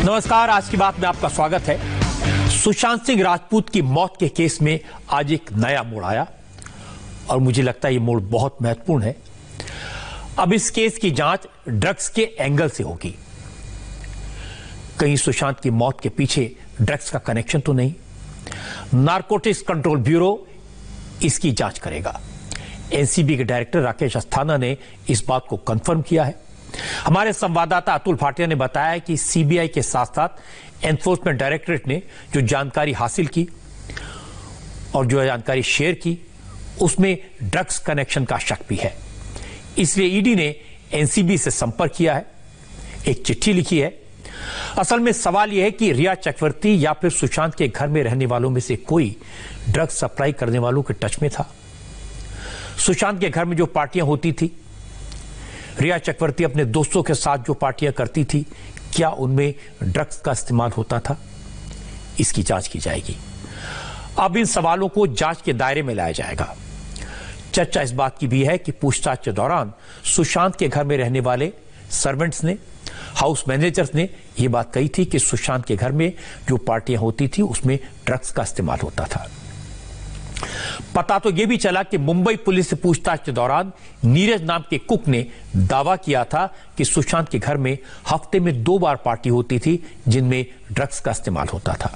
नमस्कार, आज की बात में आपका स्वागत है। सुशांत सिंह राजपूत की मौत के केस में आज एक नया मोड़ आया और मुझे लगता है ये मोड़ बहुत महत्वपूर्ण है। अब इस केस की जांच ड्रग्स के एंगल से होगी। कहीं सुशांत की मौत के पीछे ड्रग्स का कनेक्शन तो नहीं? नारकोटिक्स कंट्रोल ब्यूरो इसकी जांच करेगा। एनसीबी के डायरेक्टर राकेश अस्थाना ने इस बात को कंफर्म किया है। हमारे संवाददाता अतुल भाटिया ने बताया कि सीबीआई के साथ साथ एनफोर्समेंट डायरेक्टरेट ने जो जानकारी हासिल की और जो जानकारी शेयर की उसमें ड्रग्स कनेक्शन का शक भी है। इसलिए ईडी ने एनसीबी से संपर्क किया है, एक चिट्ठी लिखी है। असल में सवाल यह है कि रिया चक्रवर्ती या फिर सुशांत के घर में रहने वालों में से कोई ड्रग्स सप्लाई करने वालों के टच में था। सुशांत के घर में जो पार्टियां होती थी, रिया चक्रवर्ती अपने दोस्तों के साथ जो पार्टियां करती थी, क्या उनमें ड्रग्स का इस्तेमाल होता था? इसकी जांच की जाएगी। अब इन सवालों को जांच के दायरे में लाया जाएगा। चर्चा इस बात की भी है कि पूछताछ के दौरान सुशांत के घर में रहने वाले सर्वेंट्स ने, हाउस मैनेजर्स ने यह बात कही थी कि सुशांत के घर में जो पार्टियां होती थी उसमें ड्रग्स का इस्तेमाल होता था। पता तो यह भी चला कि मुंबई पुलिस से पूछताछ के दौरान नीरज नाम के कुक ने दावा किया था कि सुशांत के घर में हफ्ते में 2 बार पार्टी होती थी जिनमें ड्रग्स का इस्तेमाल होता था।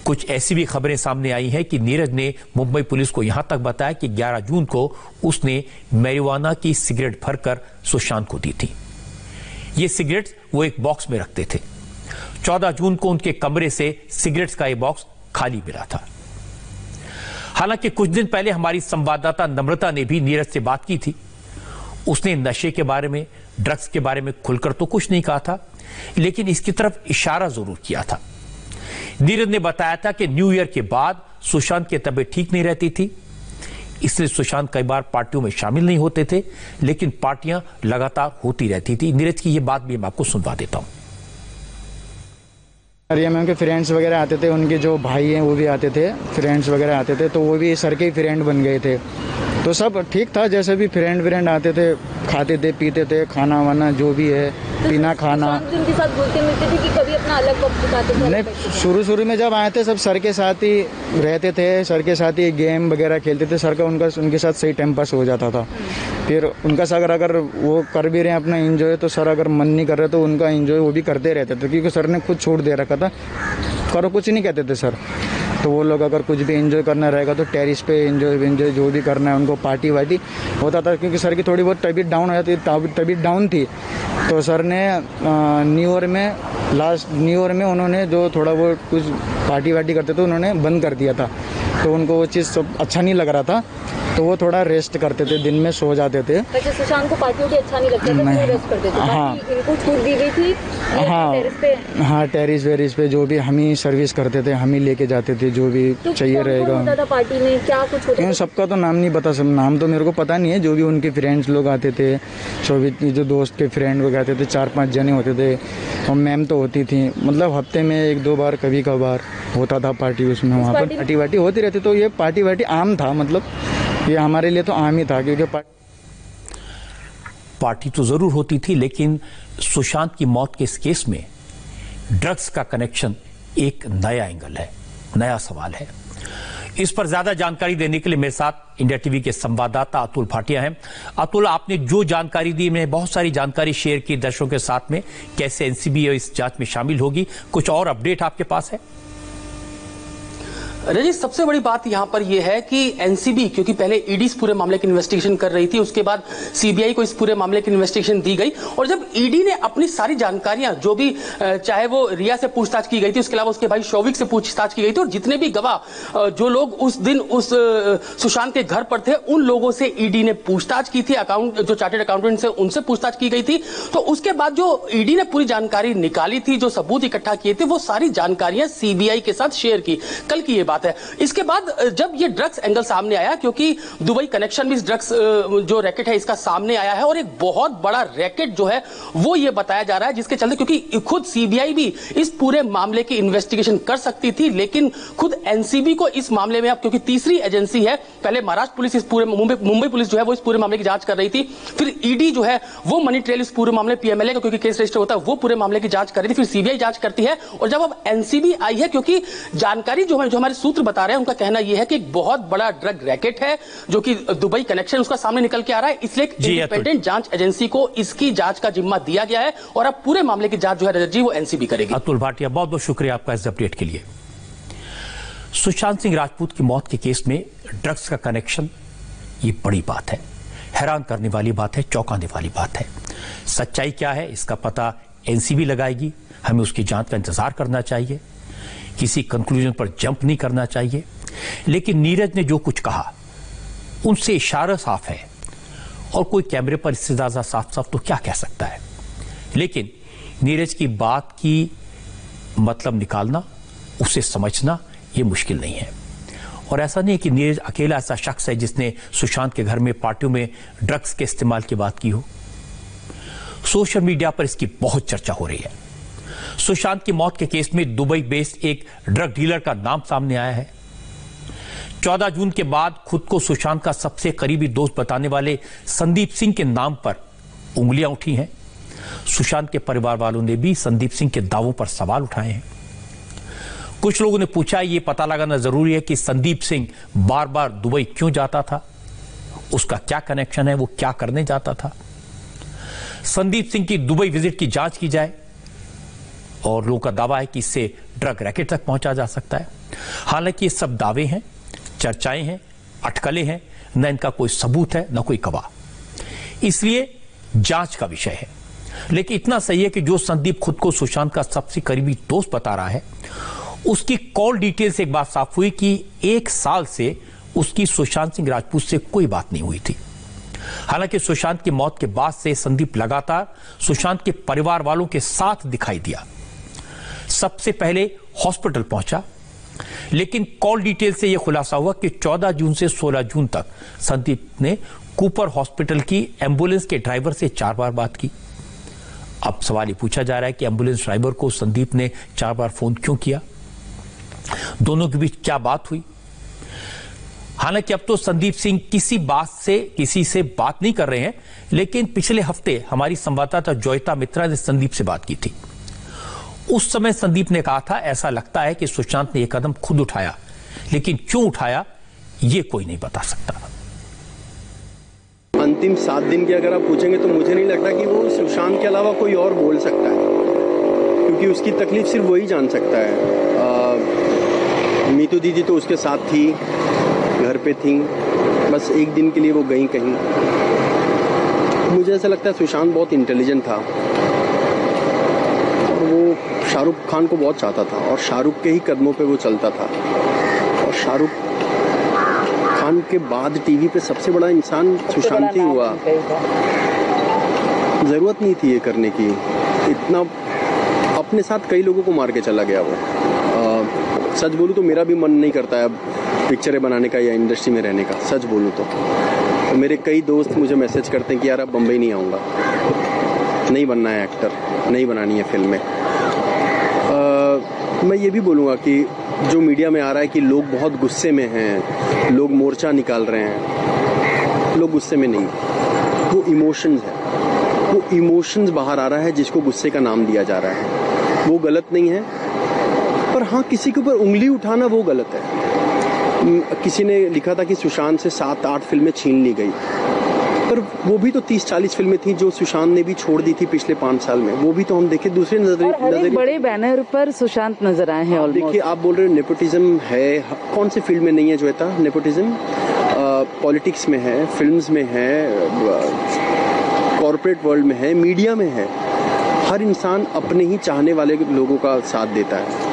कुछ ऐसी भी खबरें सामने आई हैं कि नीरज ने मुंबई पुलिस को यहां तक बताया कि 11 जून को उसने मैरिजुआना की सिगरेट भरकर सुशांत को दी थी। ये सिगरेट्स वो एक बॉक्स में रखते थे। 14 जून को उनके कमरे से सिगरेट्स का एक बॉक्स खाली मिला था। हालांकि कुछ दिन पहले हमारी संवाददाता नम्रता ने भी नीरज से बात की थी। उसने नशे के बारे में, ड्रग्स के बारे में खुलकर तो कुछ नहीं कहा था, लेकिन इसकी तरफ इशारा जरूर किया था। नीरज ने बताया था कि न्यू ईयर के बाद सुशांत की तबीयत ठीक नहीं रहती थी, इसलिए सुशांत कई बार पार्टियों में शामिल नहीं होते थे, लेकिन पार्टियां लगातार होती रहती थी। नीरज की यह बात भी मैं आपको सुनवा देता हूं। रिया मैम के फ्रेंड्स वगैरह आते थे, उनके जो भाई हैं वो भी आते थे, फ्रेंड्स वगैरह आते थे, तो वो भी सर के ही फ्रेंड बन गए थे। तो सब ठीक था, जैसे भी फ्रेंड आते थे, खाते थे, पीते थे, खाना वाना जो भी है, पीना खाना। उनके साथ घुलते मिलते थे कि कभी अपना अलग वक्त बिताते थे? नहीं, शुरू में जब आए थे सब सर के साथ ही रहते थे, सर के साथ ही गेम वगैरह खेलते थे। सर का उनके साथ सही टाइम पास हो जाता था। फिर उनका सर अगर वो कर भी रहे हैं अपना एंजॉय, तो सर अगर मन नहीं कर रहे तो उनका एंजॉय वो भी करते रहते थे, क्योंकि सर ने खुद छूट दे रखा था, करो कुछ नहीं कहते थे सर। तो वो लोग अगर कुछ भी एंजॉय करना रहेगा तो टेरिस पे एंजॉय जो भी करना है उनको, पार्टी वार्टी होता था। क्योंकि सर की थोड़ी बहुत तबीयत डाउन हो जाती, तबीयत डाउन थी, तो सर ने लास्ट न्यू ईयर में उन्होंने जो थोड़ा बहुत कुछ पार्टी वार्टी करते थे उन्होंने बंद कर दिया था। तो उनको वो चीज़ सब अच्छा नहीं लग रहा था, तो वो थोड़ा रेस्ट करते थे, दिन में सो जाते थे। अच्छा, सुशांत को पार्टी वार्टी अच्छा नहीं लगता था, तो रेस्ट करते थे। हाँ, इनको छूट दी गई थी। हाँ, टेरिस वेरिस पे जो भी हम ही सर्विस करते थे, हम ही लेके जाते थे जो भी तो चाहिए रहेगा। होता था पार्टी में क्या कुछ होता था? सबका तो नाम नहीं पता, सब नाम तो मेरे को पता नहीं है। जो भी उनके फ्रेंड्स लोग आते थे, जो दोस्त के फ्रेंड वगैरह आते थे, 4-5 जने होते थे, और मैम तो होती थी। मतलब हफ्ते में 1-2 बार कभी कभार होता था पार्टी, उसमें वहाँ पर पार्टी वार्टी होती रहती। तो ये पार्टी वार्टी आम था, मतलब ये हमारे लिए तो आम ही था, क्योंकि पार्टी तो जरूर होती थी, लेकिन सुशांत की मौत के इस केस में ड्रग्स का कनेक्शन एक नया एंगल है, नया सवाल है। इस पर ज्यादा जानकारी देने के लिए मेरे साथ इंडिया टीवी के संवाददाता अतुल भाटिया हैं। अतुल, आपने जो जानकारी दी, मैंने बहुत सारी जानकारी शेयर की दर्शकों के साथ में, कैसे एनसीबी इस जांच में शामिल होगी, कुछ और अपडेट आपके पास है? रजनीश, सबसे बड़ी बात यहां पर यह है कि एनसीबी, क्योंकि पहले ईडी इस पूरे मामले की इन्वेस्टिगेशन कर रही थी, उसके बाद सीबीआई को इस पूरे मामले की इन्वेस्टिगेशन दी गई, और जब ईडी ने अपनी सारी जानकारियां, जो भी चाहे वो रिया से पूछताछ की गई थी, उसके अलावा उसके भाई शौविक से पूछताछ की गई थी, और जितने भी गवाह जो लोग उस दिन उस सुशांत के घर पर थे, उन लोगों से ईडी ने पूछताछ की थी। जो चार्टर्ड अकाउंटेंट से उनसे पूछताछ की गई थी। तो उसके बाद जो ईडी ने पूरी जानकारी निकाली थी, जो सबूत इकट्ठा किए थे, वो सारी जानकारियां सीबीआई के साथ शेयर की। कल की ये बात बात है। इसके बाद जब ये ड्रग्स एंगल सामने आया, क्योंकि दुबई कनेक्शन भी इस ड्रग्स जो रैकेट है इसका सामने आया है, और एक बहुत बड़ा रैकेट जो है वो ये बताया जा रहा है, जिसके चलते क्योंकि खुद सीबीआई भी इस पूरे मामले की इन्वेस्टिगेशन कर सकती थी, लेकिन खुद एनसीबी को इस मामले में, अब क्योंकि तीसरी एजेंसी है, पहले महाराष्ट्र पुलिस इस पूरे मुंबई पुलिस जो है वो इस पूरे मामले की जांच कर रही थी, फिर ईडी जो है वो मनी ट्रेल इस पूरे मामले, पीएमएलए का क्योंकि केस रजिस्टर होता है वो पूरे मामले की जांच कर रही थी, फिर सीबीआई जांच करती है, और जब अब एनसीबी आई है, क्योंकि जानकारी जो हमारे सूत्र बता रहे हैं उनका कहना यह है कि एक बहुत बड़ा ड्रग रैकेट है जो कि दुबई कनेक्शन उसका सामने निकल के आ रहा है, इसलिए इंडिपेंडेंट जांच एजेंसी को इसकी जांच का जिम्मा दिया गया है, और अब पूरे मामले की जांच जो है रजत जी वो एनसीबी करेगी। अतुल भाटिया, बहुत बहुत शुक्रिया आपका इस अपडेट के लिए। सुशांत सिंह राजपूत की मौत के केस में ड्रग्स का कनेक्शन, ये बड़ी बात है, हैरान करने वाली बात है, चौंकाने वाली बात है। सच्चाई क्या है इसका पता एनसीबी लगाएगी, हमें उसकी जांच का इंतजार करना चाहिए, किसी कंक्लूजन पर जंप नहीं करना चाहिए। लेकिन नीरज ने जो कुछ कहा उनसे इशारा साफ है, और कोई कैमरे पर इससे ज्यादा साफ साफ तो क्या कह सकता है। लेकिन नीरज की बात की मतलब निकालना, उसे समझना ये मुश्किल नहीं है। और ऐसा नहीं है कि नीरज अकेला ऐसा शख्स है जिसने सुशांत के घर में पार्टियों में ड्रग्स के इस्तेमाल की बात की हो। सोशल मीडिया पर इसकी बहुत चर्चा हो रही है। सुशांत की मौत के केस में दुबई बेस्ड एक ड्रग डीलर का नाम सामने आया है। 14 जून के बाद खुद को सुशांत का सबसे करीबी दोस्त बताने वाले संदीप सिंह के नाम पर उंगलियां उठी हैं। सुशांत के परिवार वालों ने भी संदीप सिंह के दावों पर सवाल उठाए हैं। कुछ लोगों ने पूछा, यह पता लगाना जरूरी है कि संदीप सिंह बार बार दुबई क्यों जाता था, उसका क्या कनेक्शन है, वो क्या करने जाता था। संदीप सिंह की दुबई विजिट की जांच की जाए, और लोगों का दावा है कि इससे ड्रग रैकेट तक पहुंचा जा सकता है। हालांकि ये सब दावे हैं, चर्चाएं हैं, अटकलें हैं, न इनका कोई सबूत है न कोई गवाह, इसलिए जांच का विषय है। लेकिन इतना सही है कि जो संदीप खुद को सुशांत का सबसे करीबी दोस्त बता रहा है, उसकी कॉल डिटेल से एक बात साफ हुई कि 1 साल से उसकी सुशांत सिंह राजपूत से कोई बात नहीं हुई थी। हालांकि सुशांत की मौत के बाद से संदीप लगातार सुशांत के परिवार वालों के साथ दिखाई दिया। सबसे पहले हॉस्पिटल पहुंचा, लेकिन कॉल डिटेल से यह खुलासा हुआ कि 14 जून से 16 जून तक संदीप ने कूपर हॉस्पिटल की एम्बुलेंस के ड्राइवर से 4 बार बात की। अब सवाल ये पूछा जा रहा है कि एम्बुलेंस ड्राइवर को संदीप ने 4 बार फोन क्यों किया, दोनों के बीच क्या बात हुई। हालांकि अब तो संदीप सिंह किसी से बात नहीं कर रहे हैं, लेकिन पिछले हफ्ते हमारी संवाददाता जोयता मित्रा ने संदीप से बात की थी। उस समय संदीप ने कहा था, ऐसा लगता है कि सुशांत ने यह कदम खुद उठाया, लेकिन क्यों उठाया यह कोई नहीं बता सकता। अंतिम 7 दिन की अगर आप पूछेंगे तो मुझे नहीं लगता कि वो सुशांत के अलावा कोई और बोल सकता है, क्योंकि उसकी तकलीफ सिर्फ वही जान सकता है। मीतू दीदी तो उसके साथ थी, घर पे थी, बस एक दिन के लिए वो गई कहीं। मुझे ऐसा लगता है सुशांत बहुत इंटेलिजेंट था, और वो शाहरुख खान को बहुत चाहता था, और शाहरुख के ही कदमों पे वो चलता था। और शाहरुख खान के बाद टीवी पे सबसे बड़ा इंसान सुशांत ही हुआ। जरूरत नहीं थी ये करने की, इतना अपने साथ कई लोगों को मार के चला गया वो। सच बोलूं तो मेरा भी मन नहीं करता है अब पिक्चरें बनाने का या इंडस्ट्री में रहने का, सच बोलूं तो मेरे कई दोस्त मुझे मैसेज करते हैं कि यार अब बम्बई नहीं आऊँगा, नहीं बनना है एक्टर, नहीं बनानी है फिल्में। मैं ये भी बोलूँगा कि जो मीडिया में आ रहा है कि लोग बहुत गुस्से में हैं, लोग मोर्चा निकाल रहे हैं, लोग गुस्से में नहीं, वो इमोशंस है, वो इमोशंस बाहर आ रहा है जिसको गुस्से का नाम दिया जा रहा है। वो गलत नहीं है, पर हाँ किसी के ऊपर उंगली उठाना वो गलत है। किसी ने लिखा था कि सुशांत से 7-8 फिल्में छीन ली गई, पर वो भी तो 30-40 फिल्में थी जो सुशांत ने भी छोड़ दी थी पिछले 5 साल में, वो भी तो हम देखे दूसरे नजरिए। बड़े बैनर पर सुशांत नजर आए हैं। देखिए आप बोल रहे हो नेपोटिज्म है, कौन सी फील्ड में नहीं है जोयता नेपोटिज्म? पॉलिटिक्स में है, फिल्म्स में है, कॉर्पोरेट वर्ल्ड में है, मीडिया में है। हर इंसान अपने ही चाहने वाले लोगों का साथ देता है,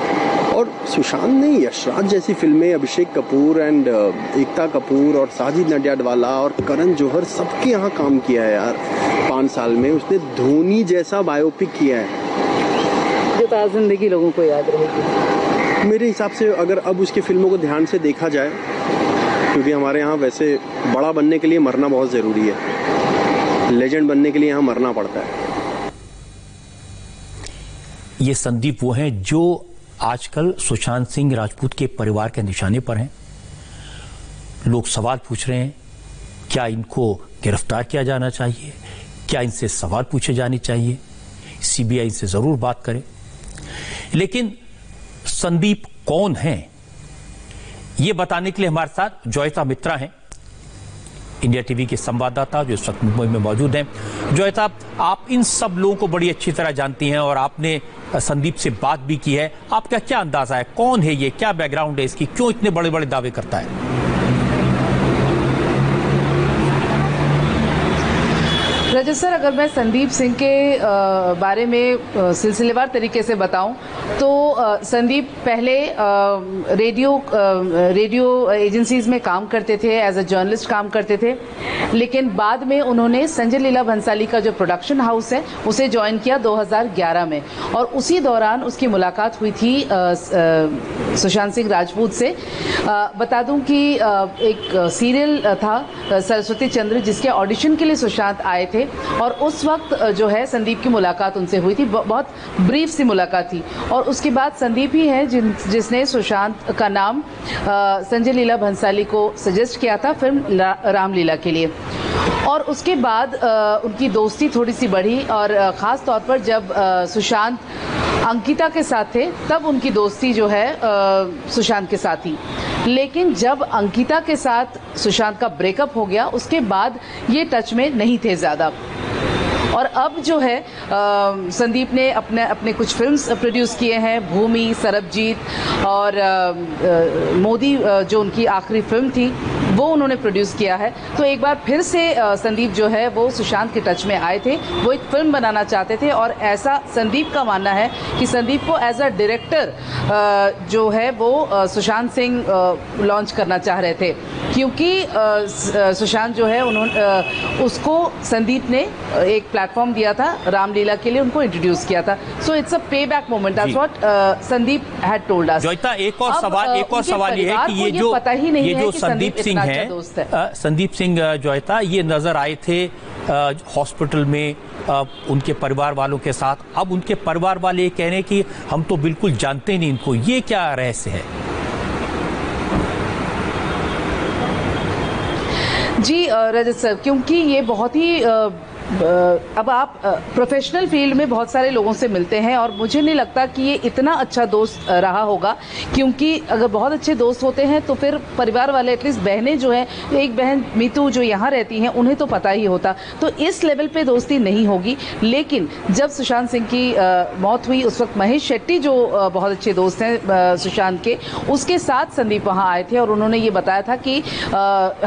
और सुशांत ने यशराज जैसी फिल्में, अभिषेक कपूर एंड एकता कपूर और साजिद नडियाडवाला और करण जौहर सबके यहाँ काम किया है यार 5 साल में। उसने धोनी जैसा बायोपिक किया है जो ताज़ जिंदगी लोगों को याद रहेगी। मेरे हिसाब से अगर अब उसकी फिल्मों को ध्यान से देखा जाए, क्योंकि हमारे यहाँ वैसे बड़ा बनने के लिए मरना बहुत ज़रूरी है, लेजेंड बनने के लिए यहाँ मरना पड़ता है। ये संदीप वो हैं जो आजकल सुशांत सिंह राजपूत के परिवार के निशाने पर हैं। लोग सवाल पूछ रहे हैं, क्या इनको गिरफ्तार किया जाना चाहिए, क्या इनसे सवाल पूछे जाने चाहिए, सीबीआई से जरूर बात करे। लेकिन संदीप कौन हैं, ये बताने के लिए हमारे साथ जॉयता मित्रा हैं, इंडिया टीवी के संवाददाता जो इस वक्त मुंबई में मौजूद हैं। जॉयता, आप इन सब लोगों को बड़ी अच्छी तरह जानती हैं और आपने संदीप से बात भी की है। आपका क्या अंदाजा है, कौन है ये, क्या बैकग्राउंड है इसकी, क्यों इतने बड़े बड़े दावे करता है? रजत सर, अगर मैं संदीप सिंह के बारे में सिलसिलेवार तरीके से बताऊं तो संदीप पहले रेडियो एजेंसीज में काम करते थे, एज अ जर्नलिस्ट काम करते थे, लेकिन बाद में उन्होंने संजय लीला भंसाली का जो प्रोडक्शन हाउस है उसे ज्वाइन किया 2011 में, और उसी दौरान उसकी मुलाकात हुई थी सुशांत सिंह राजपूत से। बता दूं कि एक सीरियल था सरस्वती चंद्र, जिसके ऑडिशन के लिए सुशांत आए थे, और उस वक्त जो है संदीप की मुलाकात उनसे हुई थी। बहुत ब्रीफ सी मुलाकात थी, और उसके बाद संदीप ही है जिसने सुशांत का नाम संजय लीला भंसाली को सजेस्ट किया था फिल्म रामलीला के लिए। और उसके बाद उनकी दोस्ती थोड़ी सी बढ़ी, और ख़ास तौर पर जब सुशांत अंकिता के साथ थे तब उनकी दोस्ती जो है सुशांत के साथ थी। लेकिन जब अंकिता के साथ सुशांत का ब्रेकअप हो गया, उसके बाद ये टच में नहीं थे ज़्यादा। और अब जो है संदीप ने अपने कुछ फिल्म्स प्रोड्यूस किए हैं, भूमि, सरबजीत और मोदी जो उनकी आखिरी फिल्म थी वो उन्होंने प्रोड्यूस किया है। तो एक बार फिर से संदीप जो है वो सुशांत के टच में आए थे, वो एक फिल्म बनाना चाहते थे, और ऐसा संदीप का मानना है कि संदीप को एज अ डायरेक्टर जो है वो सुशांत सिंह लॉन्च करना चाह रहे थे, क्योंकि सुशांत जो है उन्होंने उसको संदीप ने एक प्लेटफॉर्म दिया था रामलीला के लिए, उनको इंट्रोड्यूस किया था। सो इट्स अ पे back moment, that's what Sandeep had told us. Joita, एक और सवाल ये है कि ये जो संदीप सिंह है, संदीप सिंह जोइता, ये नजर आए थे हॉस्पिटल में उनके परिवार वालों के साथ। अब उनके परिवार वाले कह रहे हैं कि हम तो बिल्कुल जानते नहीं इनको, ये क्या रहस्य है? जी रजत सर, क्योंकि ये बहुत ही अब आप प्रोफेशनल फील्ड में बहुत सारे लोगों से मिलते हैं, और मुझे नहीं लगता कि ये इतना अच्छा दोस्त रहा होगा, क्योंकि अगर बहुत अच्छे दोस्त होते हैं तो फिर परिवार वाले, एटलीस्ट बहनें जो हैं, एक बहन मीतू जो यहाँ रहती हैं उन्हें तो पता ही होता, तो इस लेवल पे दोस्ती नहीं होगी। लेकिन जब सुशांत सिंह की मौत हुई उस वक्त महेश शेट्टी जो बहुत अच्छे दोस्त हैं सुशांत के, उसके साथ संदीप वहाँ आए थे, और उन्होंने ये बताया था कि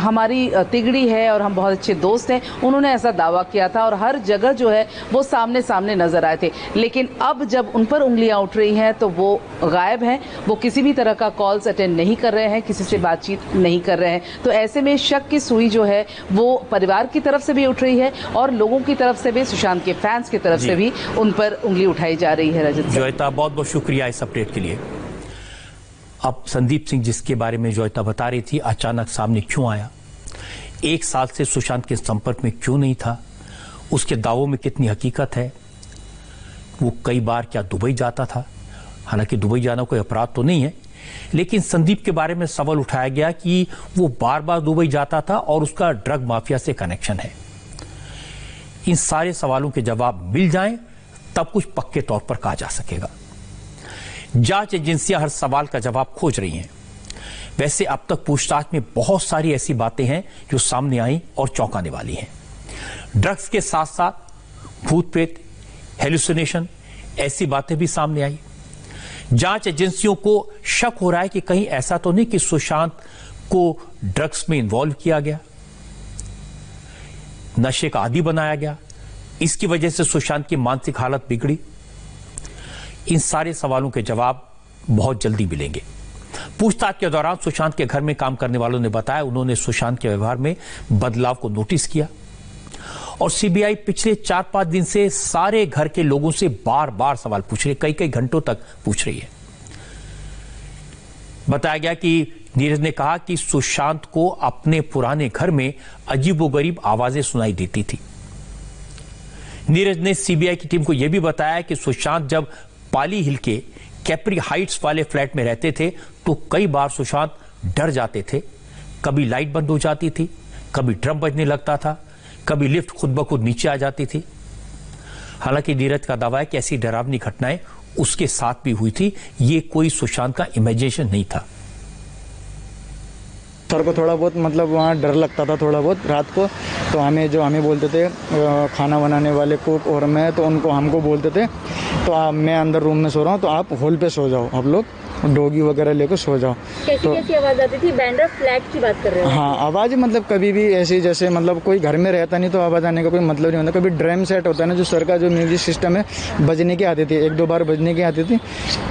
हमारी तिगड़ी है और हम बहुत अच्छे दोस्त हैं। उन्होंने ऐसा दावा किया था, और हर जगह जो है वो सामने सामने नजर आए थे। लेकिन अब जब उन पर उंगलियां उठ रही हैं तो वो गायब हैं, वो किसी भी तरह का कॉल्स अटेंड नहीं कर रहे हैं, किसी से बातचीत नहीं कर रहे हैं। तो ऐसे में शक की सुई जो है वो परिवार की तरफ से भी उठ रही है, और लोगों की तरफ से भी, सुशांत के फैंस की तरफ से भी उन पर उंगली उठाई जा रही है। रजत जोइता, बहुत बहुत शुक्रिया इस अपडेट के लिए। अब संदीप सिंह जिसके बारे में जोइता बता रही थी, अचानक सामने क्यों आया, एक साल से सुशांत के संपर्क में क्यों नहीं था, उसके दावों में कितनी हकीकत है, वो कई बार क्या दुबई जाता था, हालांकि दुबई जाना कोई अपराध तो नहीं है, लेकिन संदीप के बारे में सवाल उठाया गया कि वो बार बार दुबई जाता था और उसका ड्रग माफिया से कनेक्शन है। इन सारे सवालों के जवाब मिल जाएं तब कुछ पक्के तौर पर कहा जा सकेगा। जांच एजेंसियां हर सवाल का जवाब खोज रही हैं। वैसे अब तक पूछताछ में बहुत सारी ऐसी बातें हैं जो सामने आई और चौंकाने वाली हैं। ड्रग्स के साथ साथ भूत प्रेत, हेलुसिनेशन, ऐसी बातें भी सामने आई। जांच एजेंसियों को शक हो रहा है कि कहीं ऐसा तो नहीं कि सुशांत को ड्रग्स में इन्वॉल्व किया गया, नशे का आदी बनाया गया, इसकी वजह से सुशांत की मानसिक हालत बिगड़ी। इन सारे सवालों के जवाब बहुत जल्दी मिलेंगे। पूछताछ के दौरान सुशांत के घर में काम करने वालों ने बताया उन्होंने सुशांत के व्यवहार में बदलाव को नोटिस किया, और सीबीआई पिछले 4-5 दिन से सारे घर के लोगों से बार बार सवाल पूछ रही है, कई घंटों तक पूछ रही है। बताया गया कि नीरज ने कहा कि सुशांत को अपने पुराने घर में अजीबोगरीब आवाजें सुनाई देती थी। नीरज ने सीबीआई की टीम को यह भी बताया कि सुशांत जब पाली हिल के कैप्री हाइट्स वाले फ्लैट में रहते थे तो कई बार सुशांत डर जाते थे। कभी लाइट बंद हो जाती थी, कभी ड्रम बजने लगता था, कभी लिफ्ट खुद ब खुद नीचे आ जाती थी। हालांकि नीरज का दावा है कि ऐसी डरावनी घटनाएं उसके साथ भी हुई थी, ये कोई सुशांत का इमेजिनेशन नहीं था। सर को थोड़ा बहुत मतलब वहाँ डर लगता था थोड़ा बहुत रात को, तो हमें बोलते थे खाना बनाने वाले कुक और मैं, तो हमको बोलते थे तो मैं अंदर रूम में सो रहा हूँ तो आप हॉल पे सो जाओ, आप लोग डॉगी वगैरह लेकर सो जाओ। कैसी आवाज आती थी? बैंड्रा फ्लैट की बात कर रहे हो? हाँ, आवाज मतलब कभी भी ऐसी जैसे मतलब कोई घर में रहता नहीं तो आवाज आने का कोई मतलब नहीं होता। कभी ड्रम सेट होता है ना जो सर का जो म्यूजिक सिस्टम है, बजने की आती थी, 1-2 बार बजने की आती थी,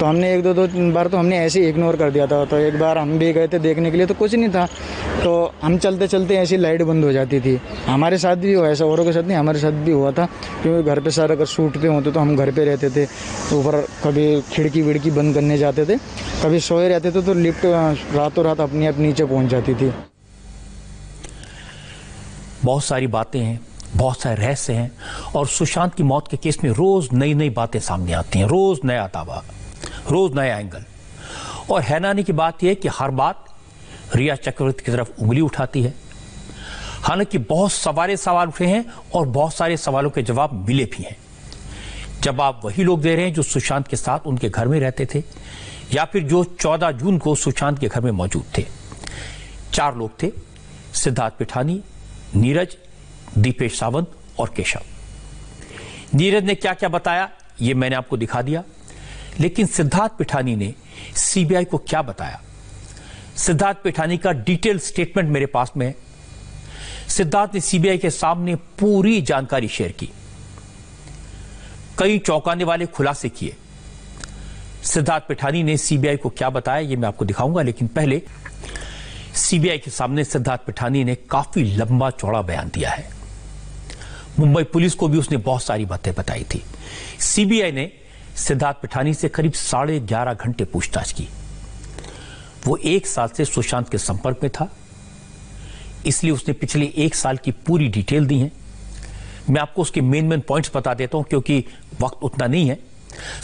तो हमने 1-2 बार तो हमने ऐसे इग्नोर कर दिया था। तो एक बार हम भी गए थे देखने के लिए तो कुछ नहीं था, तो हम चलते चलते ऐसी लाइट बंद हो जाती थी। हमारे साथ भी हुआ, ऐसा औरों के साथ नहीं, हमारे साथ भी हुआ था, क्योंकि घर पे सर अगर शूट पे होते तो हम घर पे रहते थे, ऊपर कभी खिड़की विड़की बंद करने जाते थे, कभी सोए रहते थे तो लिफ्ट रातों रात अपनी आप नीचे पहुंच जाती थी। बहुत सारी बातें हैं, बहुत सारे रहस्य हैं और सुशांत की मौत के केस में रोज नई नई बातें सामने आती हैं, रोज नया दावा, रोज नया एंगल। और हैरानी की बात यह है कि हर बात रिया चक्रवर्ती की तरफ उंगली उठाती है। हालांकि बहुत सारे सवाल उठे हैं और बहुत सारे सवालों के जवाब मिले भी हैं। जवाब वही लोग दे रहे हैं जो सुशांत के साथ उनके घर में रहते थे या फिर जो 14 जून को सुशांत के घर में मौजूद थे। 4 लोग थे, सिद्धार्थ पिठानी, नीरज, दीपेश सावंत और केशव। नीरज ने क्या क्या बताया ये मैंने आपको दिखा दिया, लेकिन सिद्धार्थ पिठानी ने सीबीआई को क्या बताया? सिद्धार्थ पिठानी का डिटेल स्टेटमेंट मेरे पास में है। सिद्धार्थ ने सीबीआई के सामने पूरी जानकारी शेयर की, कई चौंकाने वाले खुलासे किए। सिद्धार्थ पिठानी ने सीबीआई को क्या बताया ये मैं आपको दिखाऊंगा, लेकिन पहले सीबीआई के सामने सिद्धार्थ पिठानी ने काफी लंबा चौड़ा बयान दिया है। मुंबई पुलिस को भी उसने बहुत सारी बातें बताई थी। सीबीआई ने सिद्धार्थ पिठानी से करीब 11.5 घंटे पूछताछ की। वो 1 साल से सुशांत के संपर्क में था, इसलिए उसने पिछले 1 साल की पूरी डिटेल दी है। मैं आपको उसके मेन पॉइंट्स बता देता हूं क्योंकि वक्त उतना नहीं है।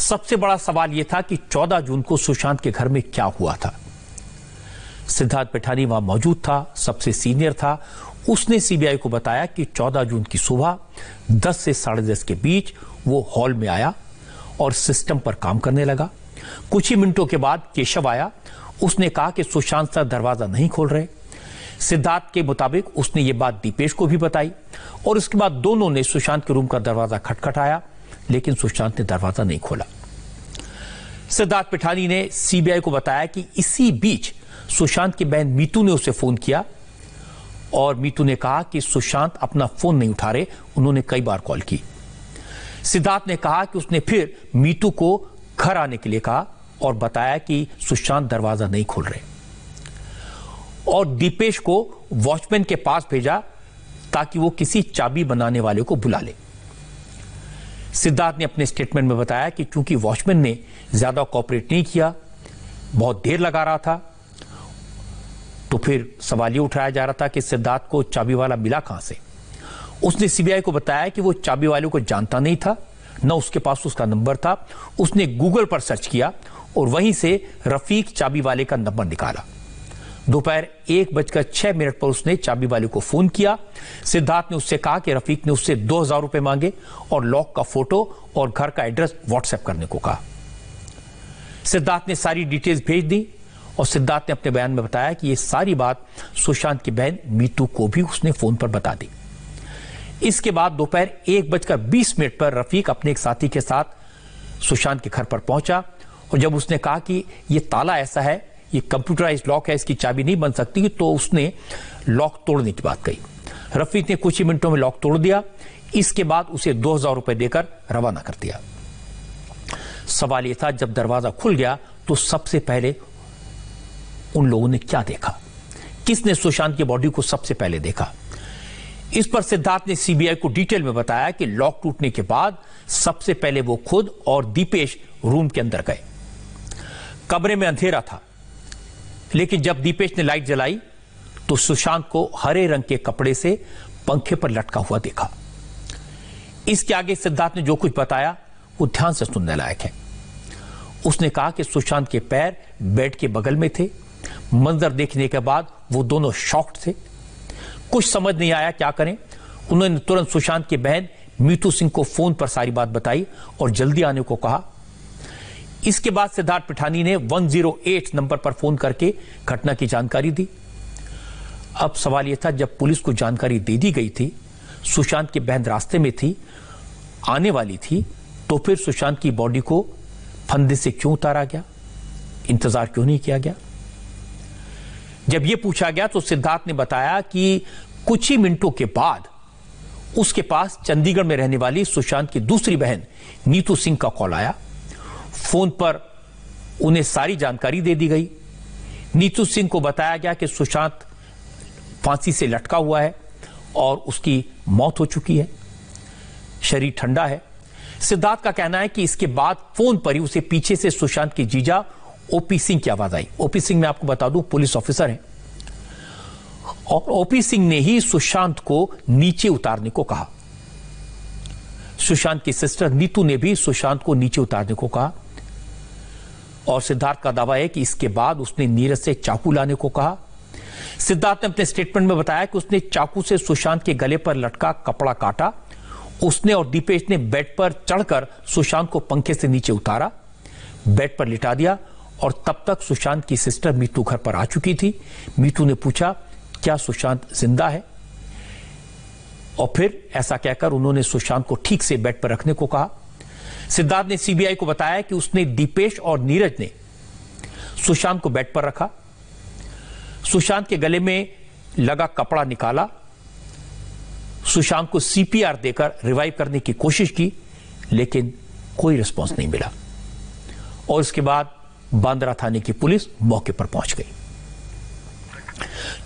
सबसे बड़ा सवाल यह था कि 14 जून को सुशांत के घर में क्या हुआ था। सिद्धार्थ पिठानी वहां मौजूद था, सबसे सीनियर था। उसने सीबीआई को बताया कि 14 जून की सुबह 10 से 10:30 के बीच वो हॉल में आया और सिस्टम पर काम करने लगा। कुछ ही मिनटों के बाद केशव आया। उसने कहा कि सुशांत सर दरवाजा नहीं खोल रहे। सिद्धार्थ के मुताबिक उसने ये बात दीपेश को भी बताई और उसके बाद दोनों ने सुशांत के रूम का दरवाजा खटखटाया, लेकिन सुशांत ने दरवाजा नहीं खोला। सिद्धार्थ पिठानी ने सीबीआई को बताया कि इसी बीच सुशांत की बहन मीतू ने उसे फोन किया और मीतू ने कहा कि सुशांत अपना फोन नहीं उठा रहे, उन्होंने कई बार कॉल की। सिद्धार्थ ने कहा कि उसने फिर मीतू को घर आने के लिए कहा और बताया कि सुशांत दरवाजा नहीं खोल रहे और दीपेश को वॉचमैन के पास भेजा ताकि वो किसी चाबी बनाने वाले को बुला ले। सिद्धार्थ ने अपने स्टेटमेंट में बताया कि चूंकि वॉचमैन ने ज्यादा कोऑपरेट नहीं किया, बहुत देर लगा रहा था, तो फिर सवाल ये उठाया जा रहा था कि सिद्धार्थ को चाबी वाला मिला कहां से। उसने सीबीआई को बताया कि वो चाबी वाले को जानता नहीं था, न उसके पास उसका नंबर था। उसने गूगल पर सर्च किया और वहीं से रफीक चाबी वाले का नंबर निकाला। दोपहर 1:06 पर उसने चाबी वाले को फोन किया। सिद्धार्थ ने उससे कहा कि रफीक ने उससे 2000 रुपए मांगे और लॉक का फोटो और घर का एड्रेस व्हाट्सएप करने को कहा। सिद्धार्थ ने सारी डिटेल्स भेज दी और सिद्धार्थ ने अपने बयान में बताया कि यह सारी बात सुशांत की बहन मीतू को भी उसने फोन पर बता दी। इसके बाद दोपहर 1:20 पर रफीक अपने एक साथी के साथ सुशांत के घर पर पहुंचा और जब उसने कहा कि यह ताला ऐसा है, ये कंप्यूटराइज्ड लॉक है, इसकी चाबी नहीं बन सकती, तो उसने लॉक तोड़ने की बात कही। रफीक ने कुछ ही मिनटों में लॉक तोड़ दिया। इसके बाद उसे 2000 रुपए देकर रवाना कर दिया। सवाल यह था जब दरवाजा खुल गया तो सबसे पहले उन लोगों ने क्या देखा, किसने सुशांत की बॉडी को सबसे पहले देखा। इस पर सिद्धार्थ ने सीबीआई को डिटेल में बताया कि लॉक टूटने के बाद सबसे पहले वो खुद और दीपेश रूम के अंदर गए। कमरे में अंधेरा था, लेकिन जब दीपेश ने लाइट जलाई तो सुशांत को हरे रंग के कपड़े से पंखे पर लटका हुआ देखा। इसके आगे सिद्धार्थ ने जो कुछ बताया वो ध्यान से सुनने लायक है। उसने कहा कि सुशांत के पैर बेड के बगल में थे। मंजर देखने के बाद वो दोनों शॉक्ड थे। कुछ समझ नहीं आया क्या करें। उन्होंने तुरंत सुशांत की बहन मीतू सिंह को फोन पर सारी बात बताई और जल्दी आने को कहा। इसके बाद सिद्धार्थ पिठानी ने 108 नंबर पर फोन करके घटना की जानकारी दी। अब सवाल यह था, जब पुलिस को जानकारी दे दी गई थी, सुशांत की बहन रास्ते में थी, आने वाली थी, तो फिर सुशांत की बॉडी को फंदे से क्यों उतारा गया? इंतजार क्यों नहीं किया गया? जब यह पूछा गया तो सिद्धार्थ ने बताया कि कुछ ही मिनटों के बाद उसके पास चंडीगढ़ में रहने वाली सुशांत की दूसरी बहन नीतू सिंह का कॉल आया। फोन पर उन्हें सारी जानकारी दे दी गई। नीतू सिंह को बताया गया कि सुशांत फांसी से लटका हुआ है और उसकी मौत हो चुकी है, शरीर ठंडा है। सिद्धार्थ का कहना है कि इसके बाद फोन पर ही उसे पीछे से सुशांत की जीजा ओपी सिंह की आवाज आई। ओपी सिंह, मैं आपको बता दूं, पुलिस ऑफिसर हैं, और ओपी सिंह ने ही सुशांत को नीचे उतारने को कहा। सुशांत की सिस्टर नीतू ने भी सुशांत को नीचे उतारने को कहा। और सिद्धार्थ का दावा है कि इसके बाद उसने नीरज से चाकू लाने को कहा। सिद्धार्थ ने अपने स्टेटमेंट में बताया कि उसने चाकू से सुशांत के गले पर लटका कपड़ा काटा। उसने और दीपेश ने बेड पर चढ़कर सुशांत को पंखे से नीचे उतारा, बेड पर लिटा दिया, और तब तक सुशांत की सिस्टर मीतू घर पर आ चुकी थी। मीतू ने पूछा, क्या सुशांत जिंदा है? और फिर ऐसा कहकर उन्होंने सुशांत को ठीक से बेड पर रखने को कहा। सिद्धार्थ ने सीबीआई को बताया कि उसने दीपेश और नीरज ने सुशांत को बेड पर रखा, सुशांत के गले में लगा कपड़ा निकाला, सुशांत को सीपीआर देकर रिवाइव करने की कोशिश की, लेकिन कोई रिस्पांस नहीं मिला। और इसके बाद बांद्रा थाने की पुलिस मौके पर पहुंच गई।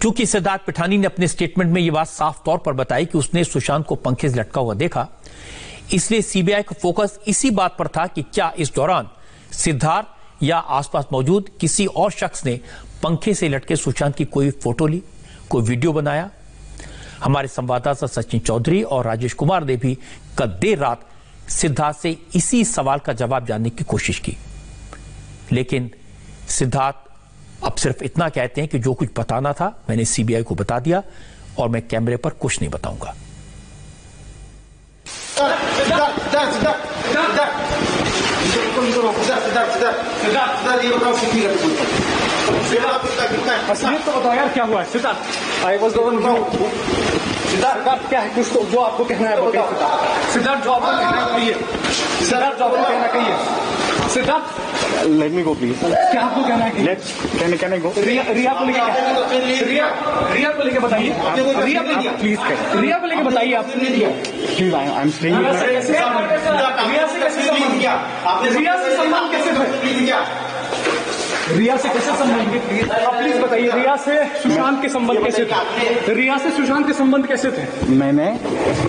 क्योंकि सिद्धार्थ पिठानी ने अपने स्टेटमेंट में यह बात साफ तौर पर बताई कि उसने सुशांत को पंखे से लटका हुआ देखा, इसलिए सीबीआई का फोकस इसी बात पर था कि क्या इस दौरान सिद्धार्थ या आसपास मौजूद किसी और शख्स ने पंखे से लटके सुशांत की कोई फोटो ली, कोई वीडियो बनाया। हमारे संवाददाता सचिन चौधरी और राजेश कुमार ने भी कल देर रात सिद्धार्थ से इसी सवाल का जवाब जानने की कोशिश की, लेकिन सिद्धार्थ अब सिर्फ इतना कहते हैं कि जो कुछ बताना था मैंने सीबीआई को बता दिया और मैं कैमरे पर कुछ नहीं बताऊंगा। तो बताओ यार क्या हुआ है सिद्धार्थ? आई वॉज सिद्धार्थ क्या है कुछ तो जो आपको कहना है बताओ। सिद्धार्थ जो आपको कहना है कहिए। सिद्धार्थ जो आपको कहना कहिए। Siddharth let me go please. क्या आपको कहना है? लेट्स कैन आई गो? रिया को लेके रिया को लेके बताइए। प्लीज रिया को लेके बताइए आप। Please I am staying. Riya से कैसे संबंध किया? रिया से संबंध कैसे थे? रिया से कैसे संबंध? आप प्लीज बताइए, रिया से सुशांत के संबंध कैसे थे? रिया से सुशांत के संबंध कैसे थे? मैंने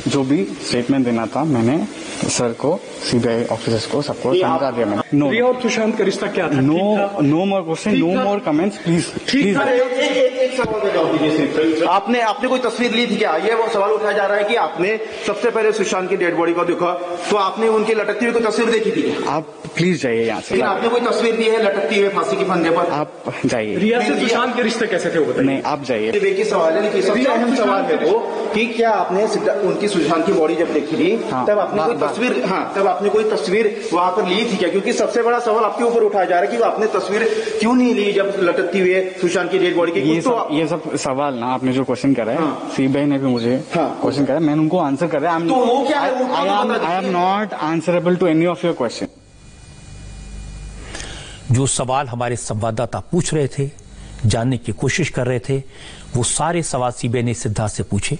जो भी स्टेटमेंट देना था मैंने सर को, सीबीआई ऑफिसर्स को, सबको समझा दिया मैंने। नो, रिया और सुशांत का रिश्ता क्या था? No more question, no more comments please. ठीक है। एक सवाल का जवाब दीजिए। आपने कोई तस्वीर ली थी क्या? ये वो सवाल उठाया जा रहा है कि आपने सबसे पहले सुशांत की डेड बॉडी को देखा, तो आपने उनकी लटकती हुई कोई तस्वीर देखी थी? आप प्लीज जाइए यहाँ से। लेकिन आपने कोई तस्वीर दी है लटकती हुई फांसी के फंदे पर? आप जाइए। रिया से सुशांत के रिश्ते कैसे थे वो बताइए। नहीं, आप जाइए। देखिए सवाल है, लेकिन सबसे अहम सवाल है वो कि क्या आपने उनकी सुशांत की बॉडी जब देखी थी तब आपने कोई तस्वीर, तब आपने कोई तस्वीर वहां पर ली थी क्या? क्योंकि सबसे बड़ा सवाल आपके ऊपर उठाया जा रहा है कि आपने तस्वीर क्यों नहीं ली जब लटकती हुई सुशांत की डेड बॉडी की? ये सब सवाल ना आपने जो क्वेश्चन करा है, सीबीआई ने भी मुझे क्वेश्चन करा, मैंने उनको आंसर करा। I am not answerable to any of your question. जो सवाल हमारे संवाददाता पूछ रहे थे, जानने की कोशिश कर रहे थे, वो सारे सवाल सीबीआई ने सिद्धार्थ से पूछे।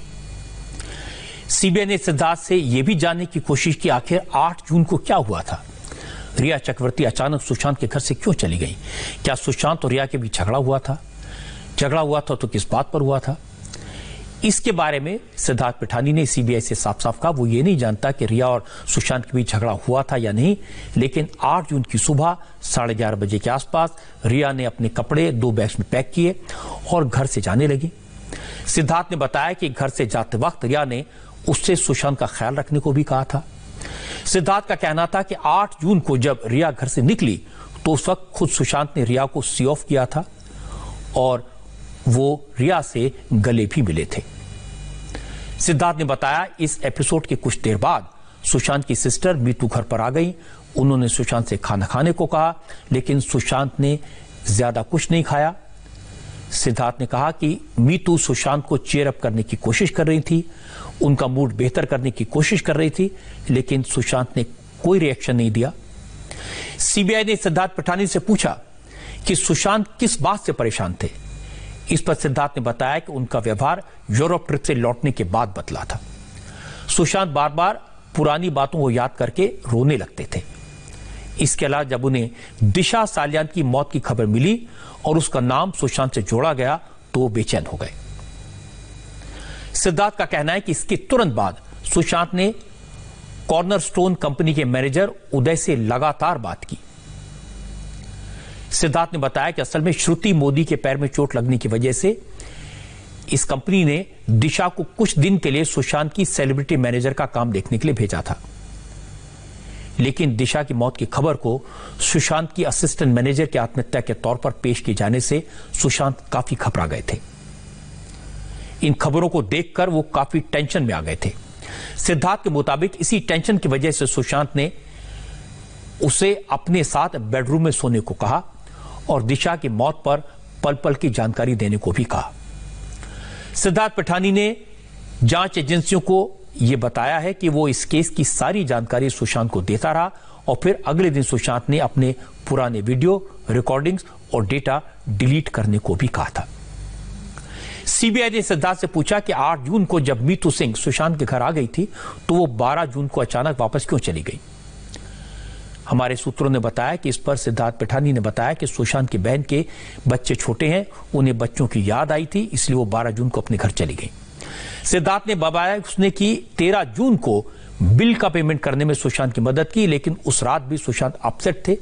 सीबीआई ने सिद्धार्थ से यह भी जानने की कोशिश की आखिर 8 जून को क्या हुआ था। रिया चक्रवर्ती अचानक सुशांत के घर से क्यों चली गई? क्या सुशांत और रिया के बीच झगड़ा हुआ था? झगड़ा हुआ था तो किस बात पर हुआ था? इसके बारे में सिद्धार्थ पिठानी ने सीबीआई से साफ साफ कहा वो ये नहीं जानता कि रिया और सुशांत के बीच झगड़ा हुआ था या नहीं, लेकिन 8 जून की सुबह 11:30 बजे के आसपास रिया ने अपने कपड़े 2 बैग्स में पैक किए और घर से जाने लगी। सिद्धार्थ ने बताया कि घर से जाते वक्त रिया ने उससे सुशांत का ख्याल रखने को भी कहा था। सिद्धार्थ का कहना था कि 8 जून को जब रिया घर से निकली तो उस वक्त खुद सुशांत ने रिया को सी ऑफ किया था और वो रिया से गले भी मिले थे। सिद्धार्थ ने बताया इस एपिसोड के कुछ देर बाद सुशांत की सिस्टर मीतू घर पर आ गई। उन्होंने सुशांत से खाना खाने को कहा, लेकिन सुशांत ने ज्यादा कुछ नहीं खाया। सिद्धार्थ ने कहा कि मीतू सुशांत को चीयर अप करने की कोशिश कर रही थी, उनका मूड बेहतर करने की कोशिश कर रही थी, लेकिन सुशांत ने कोई रिएक्शन नहीं दिया। सीबीआई ने सिद्धार्थ पिठानी से पूछा कि सुशांत किस बात से परेशान थे। इस पर सिद्धार्थ ने बताया कि उनका व्यवहार यूरोप ट्रिप से लौटने के बाद बदला था। सुशांत बार बार पुरानी बातों को याद करके रोने लगते थे। इसके अलावा जब उन्हें दिशा सालियान की मौत की खबर मिली और उसका नाम सुशांत से जोड़ा गया तो वो बेचैन हो गए। सिद्धार्थ का कहना है कि इसके तुरंत बाद सुशांत ने कॉर्नरस्टोन कंपनी के मैनेजर उदय से लगातार बात की। सिद्धार्थ ने बताया कि असल में श्रुति मोदी के पैर में चोट लगने की वजह से इस कंपनी ने दिशा को कुछ दिन के लिए सुशांत की सेलिब्रिटी मैनेजर का काम देखने के लिए भेजा था, लेकिन दिशा की मौत की खबर को सुशांत की असिस्टेंट मैनेजर की आत्महत्या के तौर पर पेश किए जाने से सुशांत काफी घबरा गए थे। इन खबरों को देखकर वो काफी टेंशन में आ गए थे। सिद्धार्थ के मुताबिक इसी टेंशन की वजह से सुशांत ने उसे अपने साथ बेडरूम में सोने को कहा और दिशा की मौत पर पल पल की जानकारी देने को भी कहा। सिद्धार्थ पिठानी ने जांच एजेंसियों को यह बताया है कि वो इस केस की सारी जानकारी सुशांत को देता रहा और फिर अगले दिन सुशांत ने अपने पुराने वीडियो रिकॉर्डिंग्स और डेटा डिलीट करने को भी कहा था। सीबीआई ने सिद्धार्थ से पूछा कि 8 जून को जब मीतू सिंह सुशांत के घर आ गई थी तो वो 12 जून को अचानक वापस क्यों चली गई। हमारे सूत्रों ने बताया कि इस पर सिद्धार्थ पिठानी ने बताया कि सुशांत की बहन के बच्चे छोटे हैं, उन्हें बच्चों की याद आई थी, इसलिए वो 12 जून को अपने घर चली गई। सिद्धार्थ ने बताया उसने की 13 जून को बिल का पेमेंट करने में सुशांत की मदद की, लेकिन उस रात भी सुशांत अपसेट थे।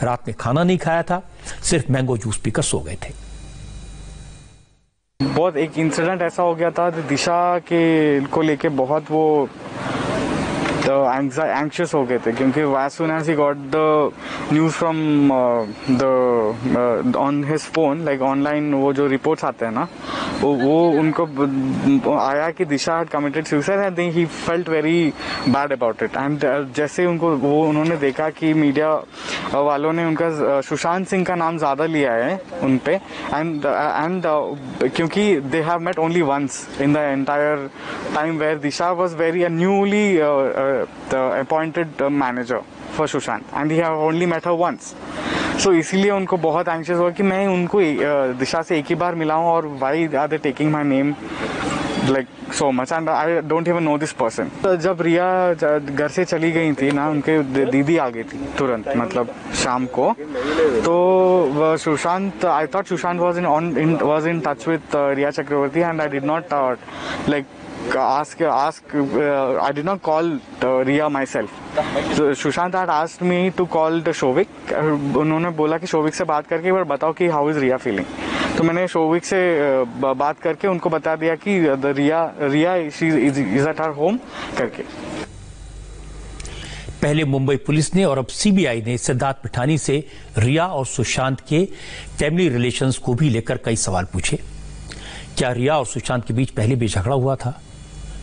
रात में खाना नहीं खाया था, सिर्फ मैंगो जूस पीकर सो गए थे। बहुत एक इंसिडेंट ऐसा हो गया था दिशा के को लेके बहुत वो एंक्शियस हो गए थे, क्योंकि as soon as he got the news from on his phone, like online वो जो रिपोर्ट्स आते हैं ना, वो उनको आया कि दिशा had committed suicide and then he felt very bad about it and जैसे उन्होंने देखा कि मीडिया वालों ने उनका सुशांत सिंह का नाम ज्यादा लिया है उन पे and क्योंकि they have met only once in the entire time where Disha was very newly the appointed manager for Sushant and he have only met her once. So इसीलिए उनको बहुत एंक्शियस हुआ कि मैं उनको दिशा से एक ही बार मिला हूँ और why are they taking my name like so much and I don't even know this person. जब रिया घर से चली गई थी ना, उनके दीदी आ गई थी तुरंत, मतलब शाम को, तो Sushant I thought Sushant was in touch with Riya Chakravarti and I did not I did not call Riya myself. So Sushant had asked me to call the Shovik. उन्होंने बोला कि शोविक से बात करके एक बार बताओ कि how is Riya feeling. तो मैंने शोविक से बात करके उनको बता दिया कि रिया she is at her home करके। पहले मुंबई पुलिस ने और अब सीबीआई ने सिद्धार्थ पिठानी से रिया और सुशांत के फैमिली रिलेशंस को भी लेकर कई सवाल पूछे। क्या रिया और सुशांत के बीच पहले भी झगड़ा हुआ था?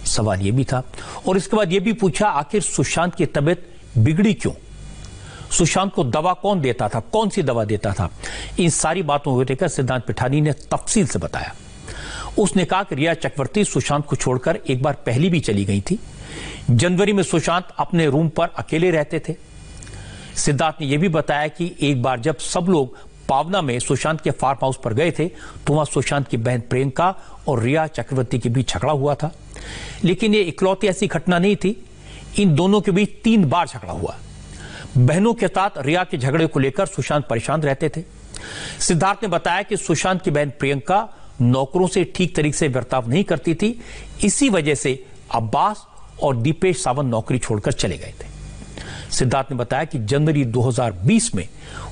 सवाल यह भी था। और इसके बाद यह भी पूछा आखिर सुशांत की तबीयत बिगड़ी क्यों? सुशांत को दवा कौन देता था, कौन सी दवा देता था? इन सारी बातों को लेकर सिद्धार्थ पिठानी ने तफसील से बताया। उसने कहा कि रिया चक्रवर्ती सुशांत को छोड़कर एक बार पहले भी चली गई थी। जनवरी में सुशांत अपने रूम पर अकेले रहते थे। सिद्धार्थ ने यह भी बताया कि एक बार जब सब लोग पावना में सुशांत के फार्म हाउस पर गए थे तो वहां सुशांत की बहन प्रियंका और रिया चक्रवर्ती के बीच झगड़ा हुआ था, लेकिन ये इकलौती ऐसी घटना नहीं थी। इन दोनों के बीच 3 बार झगड़ा हुआ। बहनों के साथ रिया के झगड़े को लेकर सुशांत परेशान रहते थे। सिद्धार्थ ने बताया कि सुशांत की बहन प्रियंका नौकरों से ठीक तरीके से बर्ताव नहीं करती थी। इसी वजह से अब्बास और दीपेश सावंत नौकरी छोड़कर चले गए थे। सिद्धार्थ ने बताया कि जनवरी 2020 में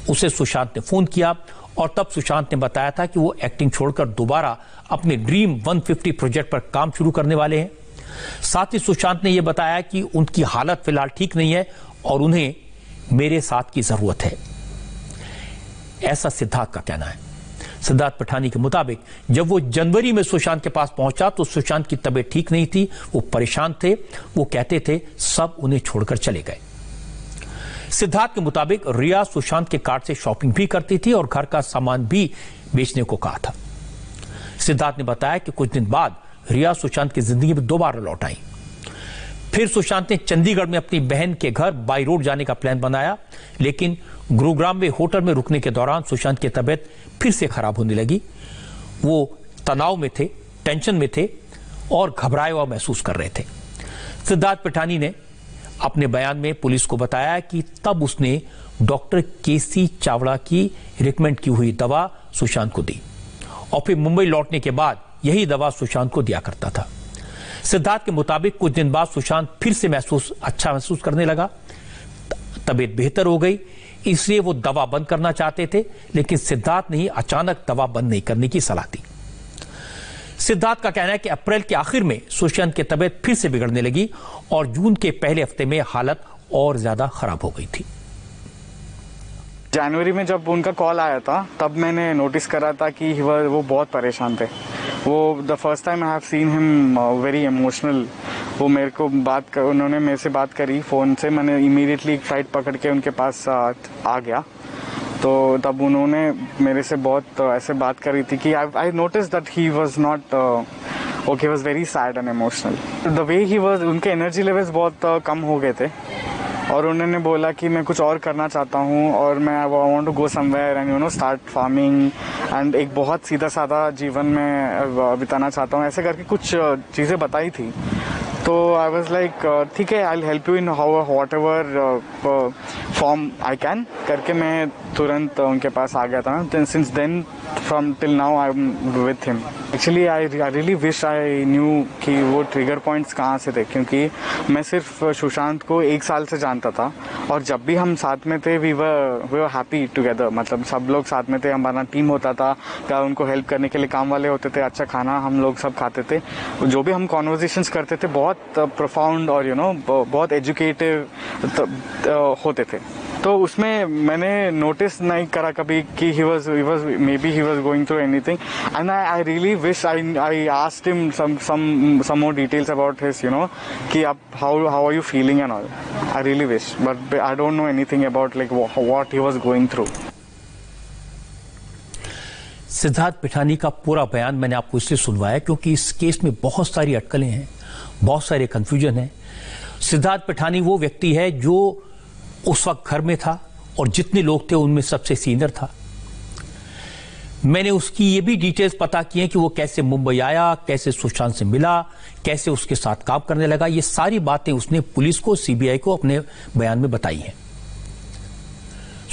उसे सुशांत ने फोन किया और तब सुशांत ने बताया था कि वो एक्टिंग छोड़कर दोबारा अपने ड्रीम 150 प्रोजेक्ट पर काम शुरू करने वाले हैं। साथ ही सुशांत ने यह बताया कि उनकी हालत फिलहाल ठीक नहीं है और उन्हें मेरे साथ की जरूरत है, ऐसा सिद्धार्थ का कहना है। सिद्धार्थ पठानी के मुताबिक जब वो जनवरी में सुशांत के पास पहुंचा तो सुशांत की तबीयत ठीक नहीं थी, वो परेशान थे। वो कहते थे सब उन्हें छोड़कर चले गए। सिद्धार्थ के मुताबिक रिया सुशांत के कार्ड से शॉपिंग भी करती थी और घर का सामान भी बेचने को कहा था। सिद्धार्थ ने बताया कि कुछ दिन बाद रिया सुशांत की जिंदगी में दोबारा लौट आई। फिर सुशांत ने चंडीगढ़ में अपनी बहन के घर बाई रोड जाने का प्लान बनाया, लेकिन गुरुग्राम में होटल में रुकने के दौरान सुशांत की तबीयत फिर से खराब होने लगी। वो तनाव में थे, टेंशन में थे और घबराए हुआ महसूस कर रहे थे। सिद्धार्थ पठानी ने अपने बयान में पुलिस को बताया कि तब उसने डॉक्टर केसी चावड़ा की रिकमेंड की हुई दवा सुशांत को दी और फिर मुंबई लौटने के बाद यही दवा सुशांत को दिया करता था। सिद्धार्थ के मुताबिक कुछ दिन बाद सुशांत फिर से अच्छा महसूस करने लगा, तबीयत बेहतर हो गई, इसलिए वो दवा बंद करना चाहते थे, लेकिन सिद्धार्थ ने ही अचानक दवा बंद नहीं करने की सलाह दी। सिद्धार्थ का कहना है कि अप्रैल के आखिर में सुशांत की तबीयत फिर से बिगड़ने लगी और जून के पहले हफ्ते में हालत और ज्यादा खराब हो गई थी। जनवरी में जब उनका कॉल आया था तब मैंने नोटिस करा था कि वो बहुत परेशान थे। वो the first time I have seen him very emotional. वो मेरे को उन्होंने मेरे से बात करी फ़ोन से, मैंने इमीडिएटली एक फ्लाइट पकड़ के उनके पास आ गया। तो तब उन्होंने मेरे से बहुत ऐसे बात करी थी कि I notice that he was not okay, he was very sad and emotional. The way he was, उनके एनर्जी लेवल्स बहुत कम हो गए थे और उन्होंने बोला कि मैं कुछ और करना चाहता हूँ और मैं I want to go somewhere and start farming and एक बहुत सीधा साधा जीवन में बिताना चाहता हूँ, ऐसे करके कुछ चीज़ें बताई थी। तो आई वॉज लाइक ठीक है, I will help you in whatever form I can करके मैं तुरंत उनके पास आ गया था। Since then from till now I am with him. Actually I really wish I knew कि वो ट्रिगर पॉइंट्स कहाँ से थे, क्योंकि मैं सिर्फ सुशांत को 1 साल से जानता था और जब भी हम साथ में थे वी वर हैप्पी टुगेदर। मतलब सब लोग साथ में थे, हमारा टीम होता था, क्या उनको हेल्प करने के लिए काम वाले होते थे, अच्छा खाना हम लोग सब खाते थे, जो भी हम कॉन्वर्जेशंस करते थे बहुत प्रोफाउंड और बहुत एजुकेटिव होते थे। तो उसमें मैंने नोटिस नहीं करा कभी कि he was going through anything, and I really wish I asked him some more details about his कि आप how are you feeling and all. I really wish, but I don't know anything about like what he was going through. Siddharth Pithani का पूरा बयान मैंने आपको इसलिए सुनवाया क्योंकि इस केस में बहुत सारी अटकलें हैं, बहुत सारे कंफ्यूजन हैं। सिद्धार्थ पिठानी वो व्यक्ति है जो उस वक्त घर में था और जितने लोग थे उनमें सबसे सीनियर था। मैंने उसकी ये भी डिटेल्स पता की हैं कि वो कैसे मुंबई आया, कैसे सुशांत से मिला, कैसे उसके साथ काम करने लगा। ये सारी बातें उसने पुलिस को, सीबीआई को अपने बयान में बताई हैं।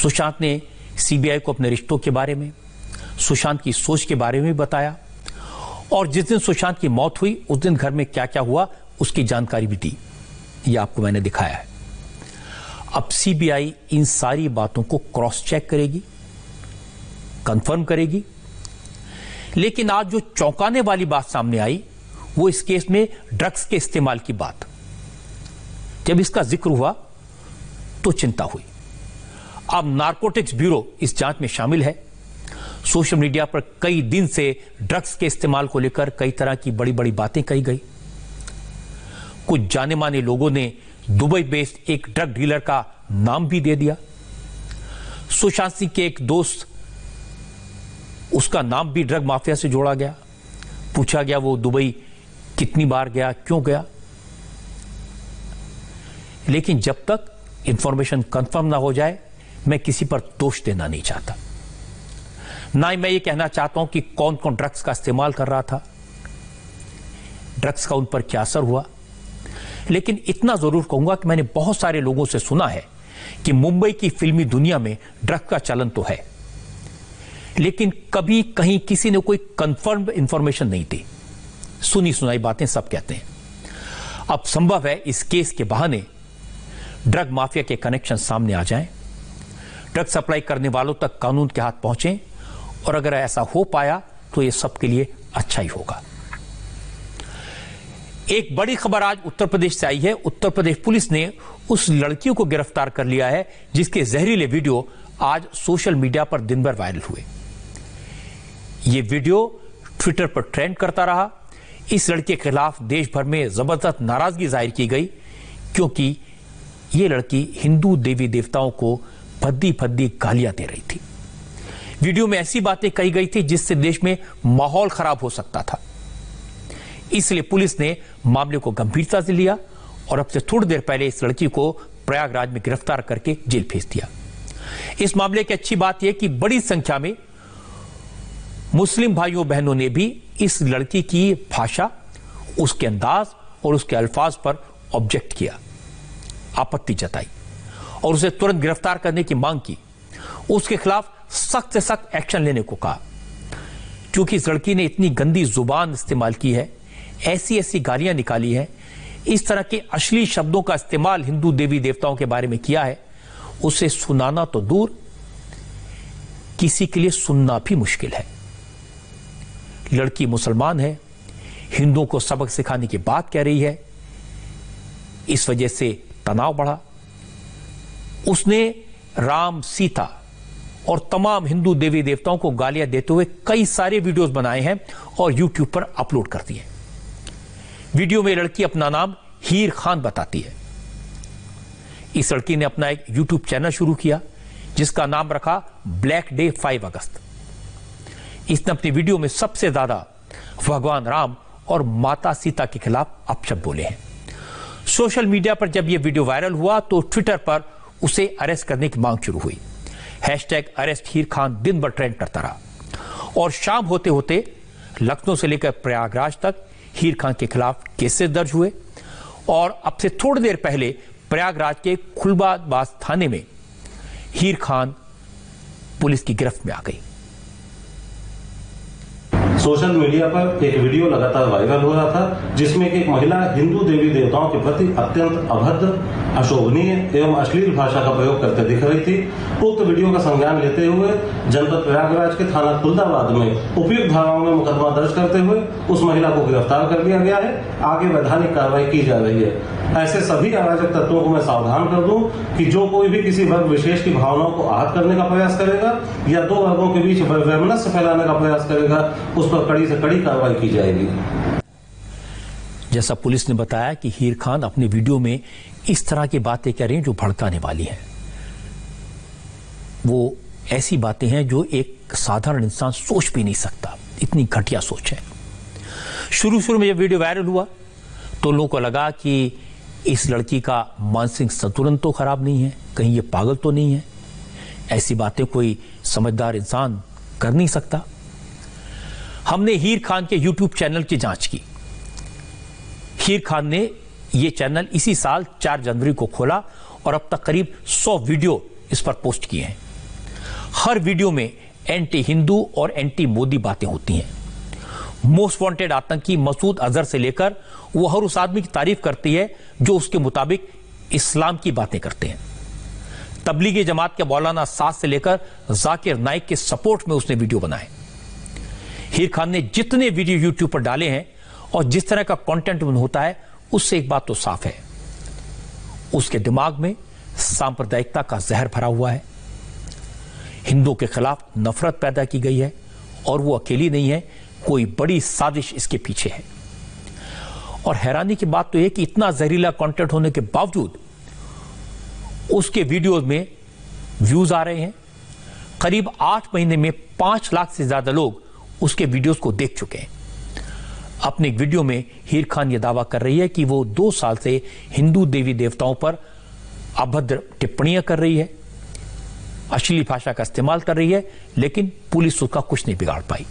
सुशांत ने सीबीआई को अपने रिश्तों के बारे में, सुशांत की सोच के बारे में बताया और जिस दिन सुशांत की मौत हुई उस दिन घर में क्या क्या हुआ उसकी जानकारी भी दी। ये आपको मैंने दिखाया है। अब सीबीआई इन सारी बातों को क्रॉस चेक करेगी, कंफर्म करेगी। लेकिन आज जो चौंकाने वाली बात सामने आई वो इस केस में ड्रग्स के इस्तेमाल की बात। जब इसका जिक्र हुआ तो चिंता हुई। अब नारकोटिक्स ब्यूरो इस जांच में शामिल है। सोशल मीडिया पर कई दिन से ड्रग्स के इस्तेमाल को लेकर कई तरह की बड़ी बड़ी बातें कही गई। कुछ जाने माने लोगों ने दुबई बेस्ड एक ड्रग डीलर का नाम भी दे दिया। सुशांत सिंह के एक दोस्त, उसका नाम भी ड्रग माफिया से जोड़ा गया। पूछा गया वो दुबई कितनी बार गया, क्यों गया। लेकिन जब तक इंफॉर्मेशन कंफर्म ना हो जाए मैं किसी पर दोष देना नहीं चाहता। ना ही मैं ये कहना चाहता हूं कि कौन कौन ड्रग्स का इस्तेमाल कर रहा था, ड्रग्स का उन पर क्या असर हुआ। लेकिन इतना जरूर कहूंगा कि मैंने बहुत सारे लोगों से सुना है कि मुंबई की फिल्मी दुनिया में ड्रग का चलन तो है, लेकिन कभी कहीं किसी ने कोई कंफर्म इंफॉर्मेशन नहीं दी। सुनी सुनाई बातें सब कहते हैं। अब संभव है इस केस के बहाने ड्रग माफिया के कनेक्शन सामने आ जाएं, ड्रग सप्लाई करने वालों तक कानून के हाथ पहुंचें, और अगर ऐसा हो पाया तो यह सबके लिए अच्छा ही होगा। एक बड़ी खबर आज उत्तर प्रदेश से आई है। उत्तर प्रदेश पुलिस ने उस लड़की को गिरफ्तार कर लिया है जिसके जहरीले वीडियो आज सोशल मीडिया पर दिन भर वायरल हुए। यह वीडियो ट्विटर पर ट्रेंड करता रहा। इस लड़के के खिलाफ देश भर में जबरदस्त नाराजगी जाहिर की गई, क्योंकि यह लड़की हिंदू देवी देवताओं को भद्दी भद्दी गालियां दे रही थी। वीडियो में ऐसी बातें कही गई थी जिससे देश में माहौल खराब हो सकता था। इसलिए पुलिस ने मामले को गंभीरता से लिया और अब से थोड़ी देर पहले इस लड़की को प्रयागराज में गिरफ्तार करके जेल भेज दिया। इस मामले की अच्छी बात यह कि बड़ी संख्या में मुस्लिम भाइयों बहनों ने भी इस लड़की की भाषा, उसके अंदाज और उसके अल्फाज पर ऑब्जेक्ट किया, आपत्ति जताई और उसे तुरंत गिरफ्तार करने की मांग की। उसके खिलाफ सख्त से सख्त एक्शन लेने को कहा, क्योंकि इस लड़की ने इतनी गंदी जुबान इस्तेमाल की है, ऐसी ऐसी गालियां निकाली है, इस तरह के अश्लील शब्दों का इस्तेमाल हिंदू देवी देवताओं के बारे में किया है, उसे सुनाना तो दूर, किसी के लिए सुनना भी मुश्किल है। लड़की मुसलमान है, हिंदुओं को सबक सिखाने की बात कह रही है, इस वजह से तनाव बढ़ा। उसने राम, सीता और तमाम हिंदू देवी देवताओं को गालियां देते हुए कई सारे वीडियोस बनाए हैं और यूट्यूब पर अपलोड कर दिए। वीडियो में लड़की अपना नाम हीर खान बताती है। इस लड़की ने अपना एक यूट्यूब चैनल शुरू किया जिसका नाम रखा ब्लैक डे 5 अगस्त। इसने अपनी वीडियो में सबसे ज्यादा भगवान राम और माता सीता के खिलाफ अपशब्द बोले हैं। सोशल मीडिया पर जब यह वीडियो वायरल हुआ तो ट्विटर पर उसे अरेस्ट करने की मांग शुरू हुई। #अरेस्ट हीर खान दिन भर ट्रेंड करता रहा और शाम होते होते लखनऊ से लेकर प्रयागराज तक हीर खान के खिलाफ केसेस दर्ज हुए और अब से थोड़ी देर पहले प्रयागराज के खुलबाबाद थाने में हीर खान पुलिस की गिरफ्त में आ गई। सोशल मीडिया पर एक वीडियो लगातार वायरल हो रहा था जिसमें एक महिला हिंदू देवी देवताओं के प्रति अत्यंत अभद्र, अशोभनीय एवं अश्लील भाषा का प्रयोग करते दिख रही थी। उक्त वीडियो का संज्ञान लेते हुए जनपद प्रयागराज के थाना खुलदाबाद में उपयुक्त धाराओं में मुकदमा दर्ज करते हुए उस महिला को गिरफ्तार कर लिया गया है। आगे वैधानिक कार्रवाई की जा रही है। ऐसे सभी अराजक तत्वों को मैं सावधान कर दूं कि जो कोई भी किसी वर्ग विशेष की भावनाओं को आहत करने का प्रयास करेगा या दो वर्गों के बीच वैमनस्य फैलाने का प्रयास करेगा, उस पर कड़ी से कड़ी कार्रवाई की जाएगी। जैसा पुलिस ने बताया कि हीर खान अपने वीडियो में इस तरह की बातें कह रही हैं जो भड़काने वाली हैं। वो ऐसी बातें हैं जो एक साधारण इंसान सोच भी नहीं सकता, इतनी घटिया सोच है। शुरू में जब वीडियो वायरल हुआ तो लोगों को लगा कि इस लड़की का मानसिक संतुलन तो खराब नहीं है, कहीं ये पागल तो नहीं है, ऐसी बातें कोई समझदार इंसान कर नहीं सकता। हमने हीर खान के यूट्यूब चैनल की जांच की। हीर खान ने यह चैनल इसी साल 4 जनवरी को खोला और अब तक करीब 100 वीडियो इस पर पोस्ट किए हैं। हर वीडियो में एंटी हिंदू और एंटी मोदी बातें होती हैं। मोस्ट वांटेड आतंकी मसूद अजहर से लेकर वो हर उस आदमी की तारीफ करती है जो उसके मुताबिक इस्लाम की बातें करते हैं। तबलीगी जमात के मौलाना साद से लेकर जाकिर नाइक के सपोर्ट में उसने वीडियो बनाए। हीर खान ने जितने वीडियो यूट्यूब पर डाले हैं और जिस तरह का कंटेंट होता है, उससे एक बात तो साफ है, उसके दिमाग में सांप्रदायिकता का जहर भरा हुआ है। हिंदुओं के खिलाफ नफरत पैदा की गई है और वो अकेली नहीं है, कोई बड़ी साजिश इसके पीछे है। और हैरानी की बात तो यह कि इतना जहरीला कंटेंट होने के बावजूद उसके वीडियोज में व्यूज आ रहे हैं। करीब 8 महीने में 5 लाख से ज्यादा लोग उसके वीडियोस को देख चुके हैं। अपने एक वीडियो में हीर खान यह दावा कर रही है कि वो 2 साल से हिंदू देवी देवताओं पर अभद्र टिप्पणियां कर रही है, अश्लील भाषा का इस्तेमाल कर रही है, लेकिन पुलिस उसका कुछ नहीं बिगाड़ पाई।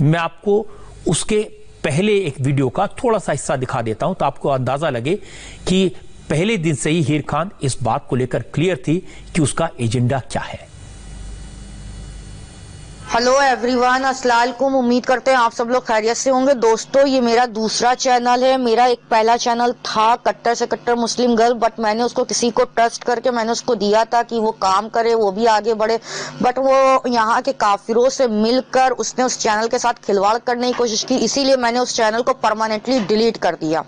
मैं आपको उसके पहले एक वीडियो का थोड़ा सा हिस्सा दिखा देता हूं तो आपको अंदाजा लगे कि पहले दिन से ही हीर खान इस बात को लेकर क्लियर थी कि उसका एजेंडा क्या है। हेलो एवरीवन, अस्सलाम वालेकुम। उम्मीद करते हैं आप सब लोग खैरियत से होंगे। दोस्तों, ये मेरा दूसरा चैनल है। मेरा एक पहला चैनल था कट्टर से कट्टर मुस्लिम गर्ल, बट मैंने उसको किसी को ट्रस्ट करके मैंने उसको दिया था कि वो काम करे, वो भी आगे बढ़े, बट वो यहाँ के काफिरों से मिलकर उसने उस चैनल के साथ खिलवाड़ करने की कोशिश की। इसीलिए मैंने उस चैनल को परमानेंटली डिलीट कर दिया।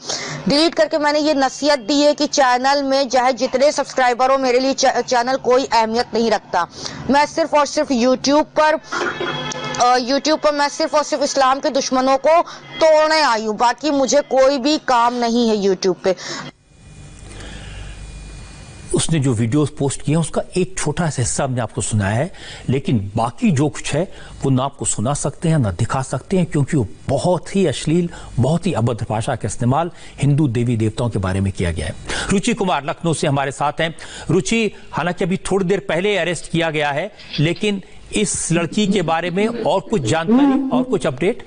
डिलीट करके मैंने ये नसीहत दी है कि चैनल में चाहे जितने सब्सक्राइबर हो, मेरे लिए चैनल कोई अहमियत नहीं रखता। मैं सिर्फ और सिर्फ यूट्यूब पर मैं सिर्फ और सिर्फ इस्लाम के दुश्मनों को तोड़ने आई हूँ। बाकी मुझे कोई भी काम नहीं है यूट्यूब पे। उसने जो वीडियोस पोस्ट किए हैं उसका एक छोटा सा हिस्सा हमने आपको सुनाया है, लेकिन बाकी जो कुछ है वो ना आपको सुना सकते हैं ना दिखा सकते हैं, क्योंकि वो बहुत ही अश्लील, बहुत ही अभद्र भाषा का इस्तेमाल हिंदू देवी देवताओं के बारे में किया गया है। रुचि कुमार लखनऊ से हमारे साथ हैं। रुचि, हालांकि अभी थोड़ी देर पहले अरेस्ट किया गया है, लेकिन इस लड़की के बारे में और कुछ जानकारी और कुछ अपडेट?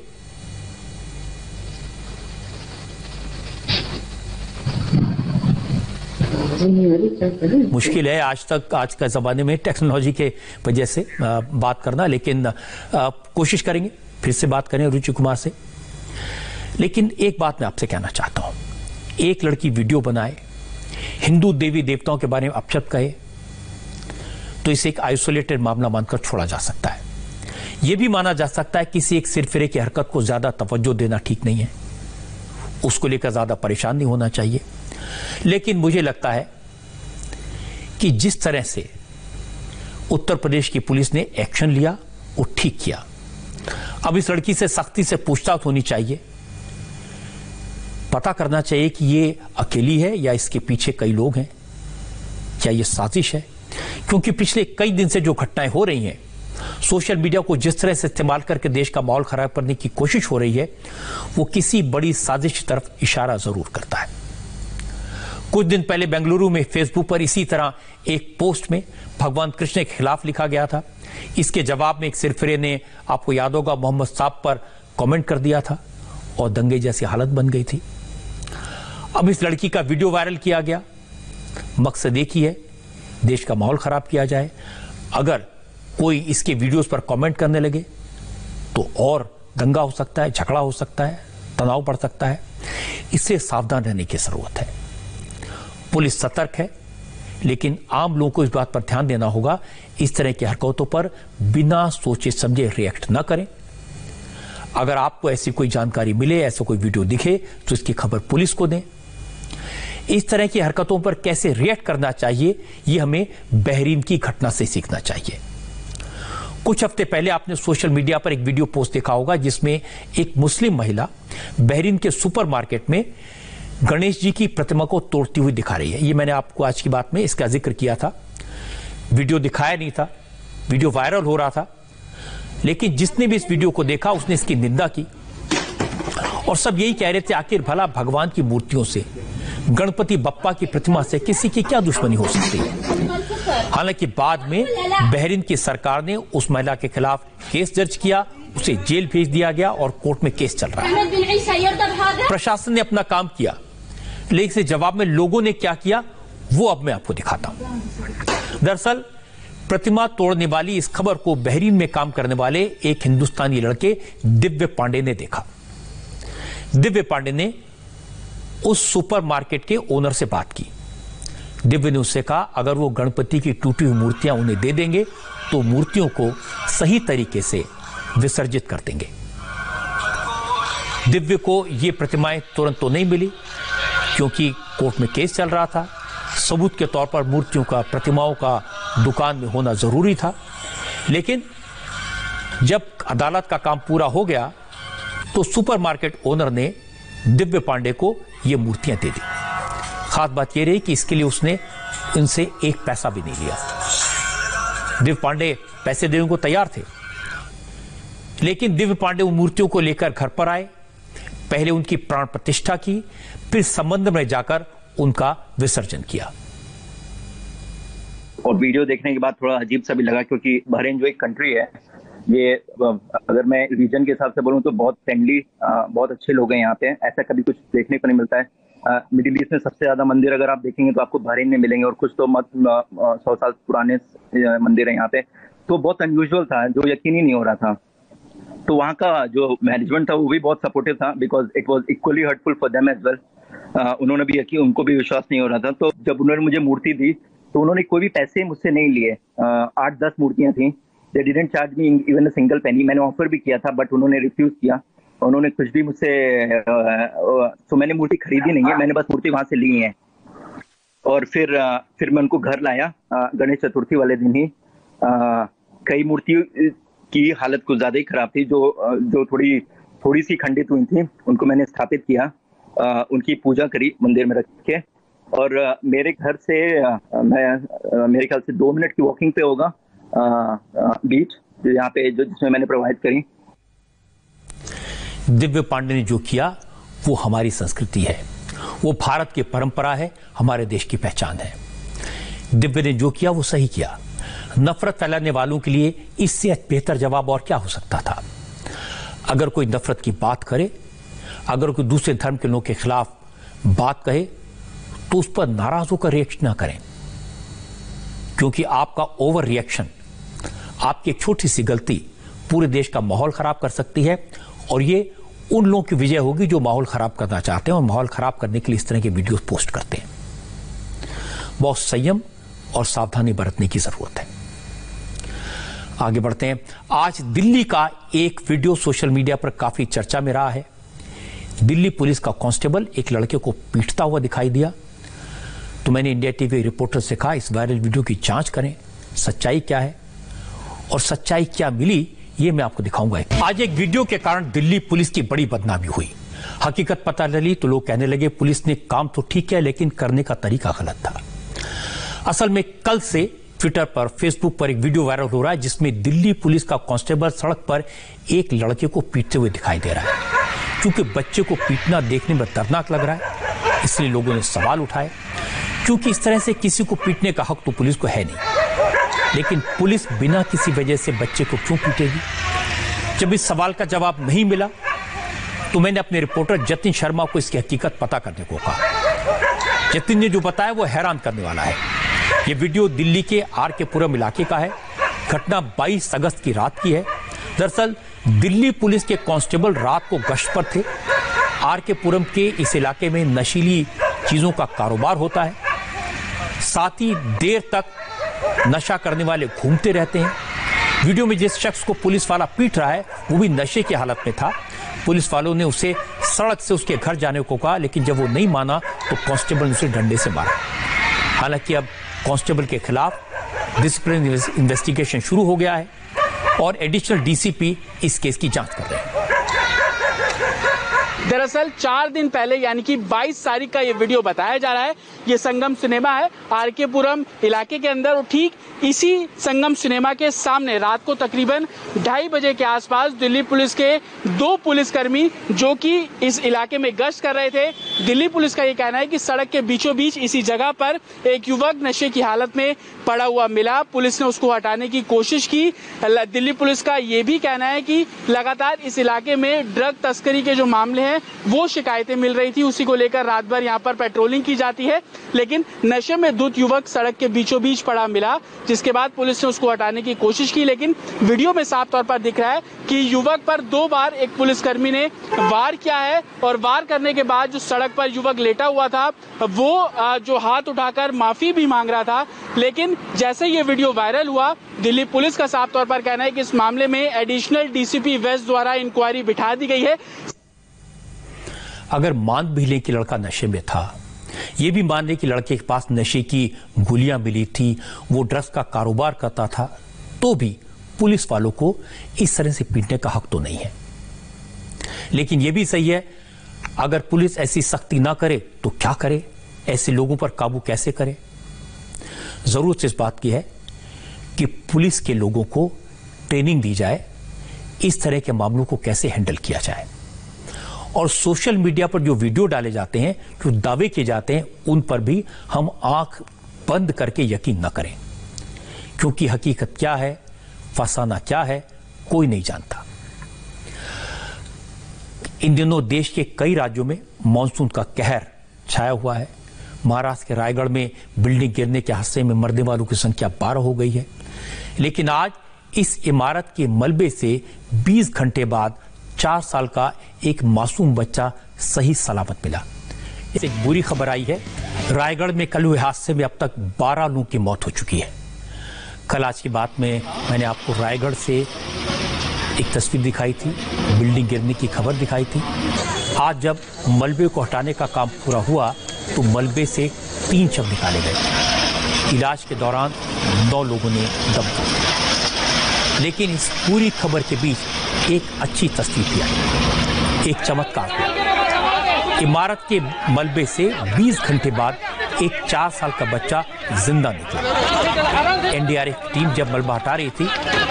मुश्किल है आज का ज़माने में टेक्नोलॉजी के वजह से बात करना, लेकिन कोशिश करेंगे फिर से बात करें रुचि कुमार से। लेकिन एक बात मैं आपसे कहना चाहता हूं, एक लड़की वीडियो बनाए, हिंदू देवी देवताओं के बारे में अपशब्द कहे, तो इसे एक आइसोलेटेड मामला मानकर छोड़ा जा सकता है। यह भी माना जा सकता है किसी एक सिरफिरे की हरकत को ज्यादा तवज्जो देना ठीक नहीं है, उसको लेकर ज्यादा परेशान नहीं होना चाहिए। लेकिन मुझे लगता है कि जिस तरह से उत्तर प्रदेश की पुलिस ने एक्शन लिया वो ठीक किया। अब इस लड़की से सख्ती से पूछताछ होनी चाहिए, पता करना चाहिए कि ये अकेली है या इसके पीछे कई लोग हैं, क्या ये साजिश है? क्योंकि पिछले कई दिन से जो घटनाएं हो रही हैं, सोशल मीडिया को जिस तरह से इस्तेमाल करके देश का माहौल खराब करने की कोशिश हो रही है, वो किसी बड़ी साजिश की तरफ इशारा जरूर करता है। कुछ दिन पहले बेंगलुरु में फेसबुक पर इसी तरह एक पोस्ट में भगवान कृष्ण के खिलाफ लिखा गया था। इसके जवाब में एक सिरफिरे ने, आपको याद होगा, मोहम्मद साहब पर कमेंट कर दिया था और दंगे जैसी हालत बन गई थी। अब इस लड़की का वीडियो वायरल किया गया, मकसद एक ही है, देश का माहौल खराब किया जाए। अगर कोई इसके वीडियोस पर कमेंट करने लगे तो और दंगा हो सकता है, झगड़ा हो सकता है, तनाव बढ़ सकता है। इससे सावधान रहने की जरूरत है। पुलिस सतर्क है, लेकिन आम लोगों को इस बात पर ध्यान देना होगा, इस तरह की हरकतों पर बिना सोचे समझे रिएक्ट न करें। अगर आपको ऐसी कोई जानकारी मिले, ऐसा कोई वीडियो दिखे, तो इसकी खबर पुलिस को दें। इस तरह की हरकतों पर कैसे रिएक्ट करना चाहिए, यह हमें बहरीन की घटना से सीखना चाहिए। कुछ हफ्ते पहले आपने सोशल मीडिया पर एक वीडियो पोस्ट देखा होगा, जिसमें एक मुस्लिम महिला बहरीन के सुपरमार्केट में गणेश जी की प्रतिमा को तोड़ती हुई दिखा रही है। ये मैंने आपको आज की बात में इसका जिक्र किया था। वीडियो दिखाया नहीं था, वीडियो वायरल हो रहा था, लेकिन जिसने भी इस वीडियो को देखा उसने इसकी निंदा की और सब यही कह रहे थे, आखिर भला भगवान की मूर्तियों से, गणपति बप्पा की प्रतिमा से किसी की क्या दुश्मनी हो सकती है। हालांकि बाद में बहरीन की सरकार ने उस महिला के खिलाफ केस दर्ज किया, उसे जेल भेज दिया गया और कोर्ट में केस चल रहा है। प्रशासन ने अपना काम किया, लेकिन इसके जवाब में लोगों ने क्या किया वो अब मैं आपको दिखाता हूं। दरअसल प्रतिमा तोड़ने वाली इस खबर को बहरीन में काम करने वाले एक हिंदुस्तानी लड़के दिव्य पांडे ने देखा। दिव्य पांडे ने उस सुपरमार्केट के ओनर से बात की। दिव्य ने उससे कहा, अगर वो गणपति की टूटी हुई मूर्तियां उन्हें दे देंगे तो मूर्तियों को सही तरीके से विसर्जित कर देंगे। दिव्य को ये प्रतिमाएं तुरंत तो नहीं मिली, क्योंकि कोर्ट में केस चल रहा था। सबूत के तौर पर मूर्तियों का, प्रतिमाओं का दुकान में होना जरूरी था। लेकिन जब अदालत का काम पूरा हो गया तो सुपरमार्केट ओनर ने दिव्य पांडे को ये मूर्तियां दे दी। खास बात यह रही कि इसके लिए उसने उनसे एक पैसा भी नहीं लिया। दिव्य पांडे पैसे देने को तैयार थे, लेकिन दिव्य पांडे उन मूर्तियों को लेकर घर पर आए, पहले उनकी प्राण प्रतिष्ठा की, फिर संबंध में जाकर उनका विसर्जन किया। और वीडियो देखने के बाद थोड़ा अजीब सा भी लगा, क्योंकि बहरीन जो एक कंट्री है, ये अगर मैं रीजन के हिसाब से बोलूं तो बहुत फ्रेंडली, बहुत अच्छे लोग हैं यहाँ पे। ऐसा कभी कुछ देखने को नहीं मिलता है। मिडिल ईस्ट में सबसे ज्यादा मंदिर अगर आप देखेंगे तो आपको बहरीन में मिलेंगे, और कुछ तो 100 साल पुराने मंदिर है यहाँ पे। तो बहुत अनयूजुअल था, जो यकीन ही नहीं हो रहा था। तो वहाँ का जो मैनेजमेंट था वो भी बहुत सपोर्टिव था, because it was equally hurtful for them as well. उन्होंने भी यकीन, उनको भी विश्वास नहीं हो रहा था। तो जब उन्होंने मुझे मूर्ति दी तो उन्होंने कोई भी पैसे मुझसे नहीं लिए। 8-10 मूर्तियां थी। They didn't charge me even a single penny. मैंने ऑफर भी किया था बट उन्होंने रिफ्यूज किया। उन्होंने कुछ भी मुझसे तो मैंने मूर्ति खरीदी नहीं है, मैंने बस मूर्ति वहां से ली है। और फिर मैं उनको घर लाया गणेश चतुर्थी वाले दिन ही। कई मूर्ति की हालत कुछ ज्यादा ही खराब थी, जो थोड़ी सी खंडित हुई थी, उनको मैंने स्थापित किया, उनकी पूजा करी मंदिर में रख के। और मेरे घर से मेरे ख्याल से 2 मिनट की वॉकिंग पे होगा बीच, यहाँ पे जिसमें मैंने प्रोवाइड करी। दिव्य पांडे ने जो किया वो हमारी संस्कृति है, वो भारत की परंपरा है, हमारे देश की पहचान है। दिव्य ने जो किया वो सही किया। नफरत फैलाने वालों के लिए इससे बेहतर जवाब और क्या हो सकता था। अगर कोई नफरत की बात करे, अगर कोई दूसरे धर्म के लोगों के खिलाफ बात कहे तो उस पर नाराज होकर रिएक्शन ना करें, क्योंकि आपका ओवर रिएक्शन, आपकी एक छोटी सी गलती पूरे देश का माहौल खराब कर सकती है। और ये उन लोगों की विजय होगी जो माहौल खराब करना चाहते हैं और माहौल खराब करने के लिए इस तरह के वीडियोस पोस्ट करते हैं। बहुत संयम और सावधानी बरतने की जरूरत है। आगे बढ़ते हैं। आज दिल्ली का एक वीडियो सोशल मीडिया पर काफी चर्चा में रहा है। दिल्ली पुलिस का कांस्टेबल एक लड़के को पीटता हुआ दिखाई दिया। तो मैंने इंडिया टीवी रिपोर्टर से कहा, इस वायरल वीडियो की जांच करें, सच्चाई क्या है और सच्चाई क्या मिली ये मैं आपको दिखाऊंगा। आज एक वीडियो के कारण दिल्ली पुलिस की बड़ी बदनामी हुई। हकीकत पता चली तो लोग कहने लगे पुलिस ने काम तो ठीक किया लेकिन करने का तरीका गलत था। असल में कल से ट्विटर पर, फेसबुक पर एक वीडियो वायरल हो रहा है जिसमें दिल्ली पुलिस का कांस्टेबल सड़क पर एक लड़के को पीटते हुए दिखाई दे रहा है। क्योंकि बच्चे को पीटना देखने में दर्दनाक लग रहा है, इसलिए लोगों ने सवाल उठाए। क्योंकि इस तरह से किसी को पीटने का हक तो पुलिस को है नहीं, लेकिन पुलिस बिना किसी वजह से बच्चे को क्यों पीटेगी? जब इस सवाल का जवाब नहीं मिला तो मैंने अपने रिपोर्टर जतिन शर्मा को इसकी हकीकत पता करने को कहा। जतिन ने जो बताया वो हैरान करने वाला है। ये वीडियो दिल्ली के आर.के. पुरम इलाके का है। घटना 22 अगस्त की रात की है। दरअसल दिल्ली पुलिस के कांस्टेबल रात को गश्त पर थे। आर.के. पुरम के इस इलाके में नशीली चीजों का कारोबार होता है, साथ ही देर तक नशा करने वाले घूमते रहते हैं। वीडियो में जिस शख्स को पुलिस वाला पीट रहा है वो भी नशे की हालत में था। पुलिस वालों ने उसे सड़क से उसके घर जाने को कहा, लेकिन जब वो नहीं माना तो कांस्टेबल ने उसे डंडे से मारा। हालांकि अब कांस्टेबल के खिलाफ डिसिप्लिन इन्वेस्टिगेशन शुरू हो गया है और एडिशनल डीसीपी इस केस की जांच कर रहे हैं। दरअसल 4 दिन पहले यानी कि 22 तारीख का ये वीडियो बताया जा रहा है। ये संगम सिनेमा है आर.के. पुरम इलाके के अंदर और ठीक इसी संगम सिनेमा के सामने रात को तकरीबन 2:30 बजे के आसपास दिल्ली पुलिस के 2 पुलिसकर्मी जो कि इस इलाके में गश्त कर रहे थे, दिल्ली पुलिस का ये कहना है कि सड़क के बीचों बीच इसी जगह पर एक युवक नशे की हालत में पड़ा हुआ मिला। पुलिस ने उसको हटाने की कोशिश की। दिल्ली पुलिस का ये भी कहना है कि लगातार इस इलाके में ड्रग तस्करी के जो मामले हैं वो शिकायतें मिल रही थी, उसी को लेकर रात भर यहाँ पर पेट्रोलिंग की जाती है। लेकिन नशे में धुत युवक सड़क के बीचों बीच पड़ा मिला, जिसके बाद पुलिस ने उसको हटाने की कोशिश की। लेकिन वीडियो में साफ तौर पर दिख रहा है कि युवक पर 2 बार एक पुलिसकर्मी ने वार किया है और वार करने के बाद जो सड़क पर युवक लेटा हुआ था वो जो हाथ उठाकर माफी भी मांग रहा था। लेकिन जैसे ये वीडियो वायरल हुआ, दिल्ली पुलिस का साफ तौर पर कहना है कि इस मामले में एडिशनल डीसीपी वेस्ट द्वारा इंक्वायरी बिठा दी गई है। अगर मान भी लें कि लड़का नशे में था, ये भी मान लें कि लड़के के पास नशे की गोलियां मिली थी, वो ड्रग्स का कारोबार करता था, तो भी पुलिस वालों को इस तरह से पीटने का हक तो नहीं है। लेकिन यह भी सही है, अगर पुलिस ऐसी सख्ती ना करे तो क्या करे, ऐसे लोगों पर काबू कैसे करे? जरूरत इस बात की है कि पुलिस के लोगों को ट्रेनिंग दी जाए, इस तरह के मामलों को कैसे हैंडल किया जाए। और सोशल मीडिया पर जो वीडियो डाले जाते हैं, जो दावे किए जाते हैं, उन पर भी हम आंख बंद करके यकीन न करें, क्योंकि हकीकत क्या है, फसाना क्या है, कोई नहीं जानता। इन दिनों देश के कई राज्यों में मानसून का कहर छाया हुआ है। महाराष्ट्र के रायगढ़ में बिल्डिंग गिरने के हादसे में मरने वालों की संख्या 12 हो गई है। लेकिन आज इस इमारत के मलबे से 20 घंटे बाद 4 साल का एक मासूम बच्चा सही सलामत मिला। एक बुरी खबर आई है, रायगढ़ में कल हुए हादसे में अब तक 12 लोगों की मौत हो चुकी है। कल आज की बात में मैंने आपको रायगढ़ से एक तस्वीर दिखाई थी, बिल्डिंग गिरने की खबर दिखाई थी। आज जब मलबे को हटाने का काम पूरा हुआ तो मलबे से 3 शव निकाले गए। इलाज के दौरान 9 लोगों ने दम तोड़ा। लेकिन इस पूरी खबर के बीच एक अच्छी तस्वीर भी आई, एक चमत्कार हुआ। इमारत के मलबे से 20 घंटे बाद एक 4 साल का बच्चा जिंदा निकला। एनडीआरएफ की टीम जब मलबा हटा रही थी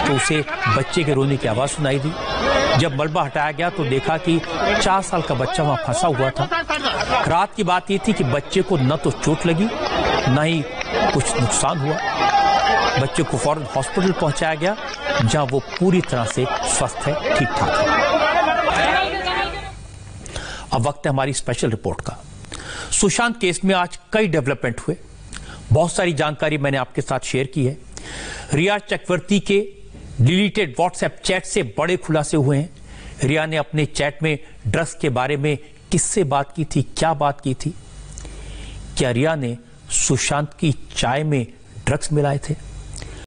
तो उसे बच्चे के रोने की आवाज सुनाई दी। जब मलबा हटाया गया तो देखा कि 4 साल का बच्चा वहां फंसा हुआ था। रात की बात यह थी कि बच्चे को न तो चोट लगी न ही कुछ नुकसान हुआ। बच्चे को फौरन हॉस्पिटल पहुंचाया गया जहां वो पूरी तरह से स्वस्थ है, ठीक ठाक है। अब वक्त है हमारी स्पेशल रिपोर्ट का। सुशांत केस में आज कई डेवलपमेंट हुए, बहुत सारी जानकारी मैंने आपके साथ शेयर की है। रिया चक्रवर्ती के डिलीटेड व्हाट्सएप चैट से बड़े खुलासे हुए हैं। रिया ने अपने चैट में ड्रग्स के बारे में किससे बात की थी, क्या बात की थी? क्या रिया ने सुशांत की चाय में ड्रग्स मिलाए थे?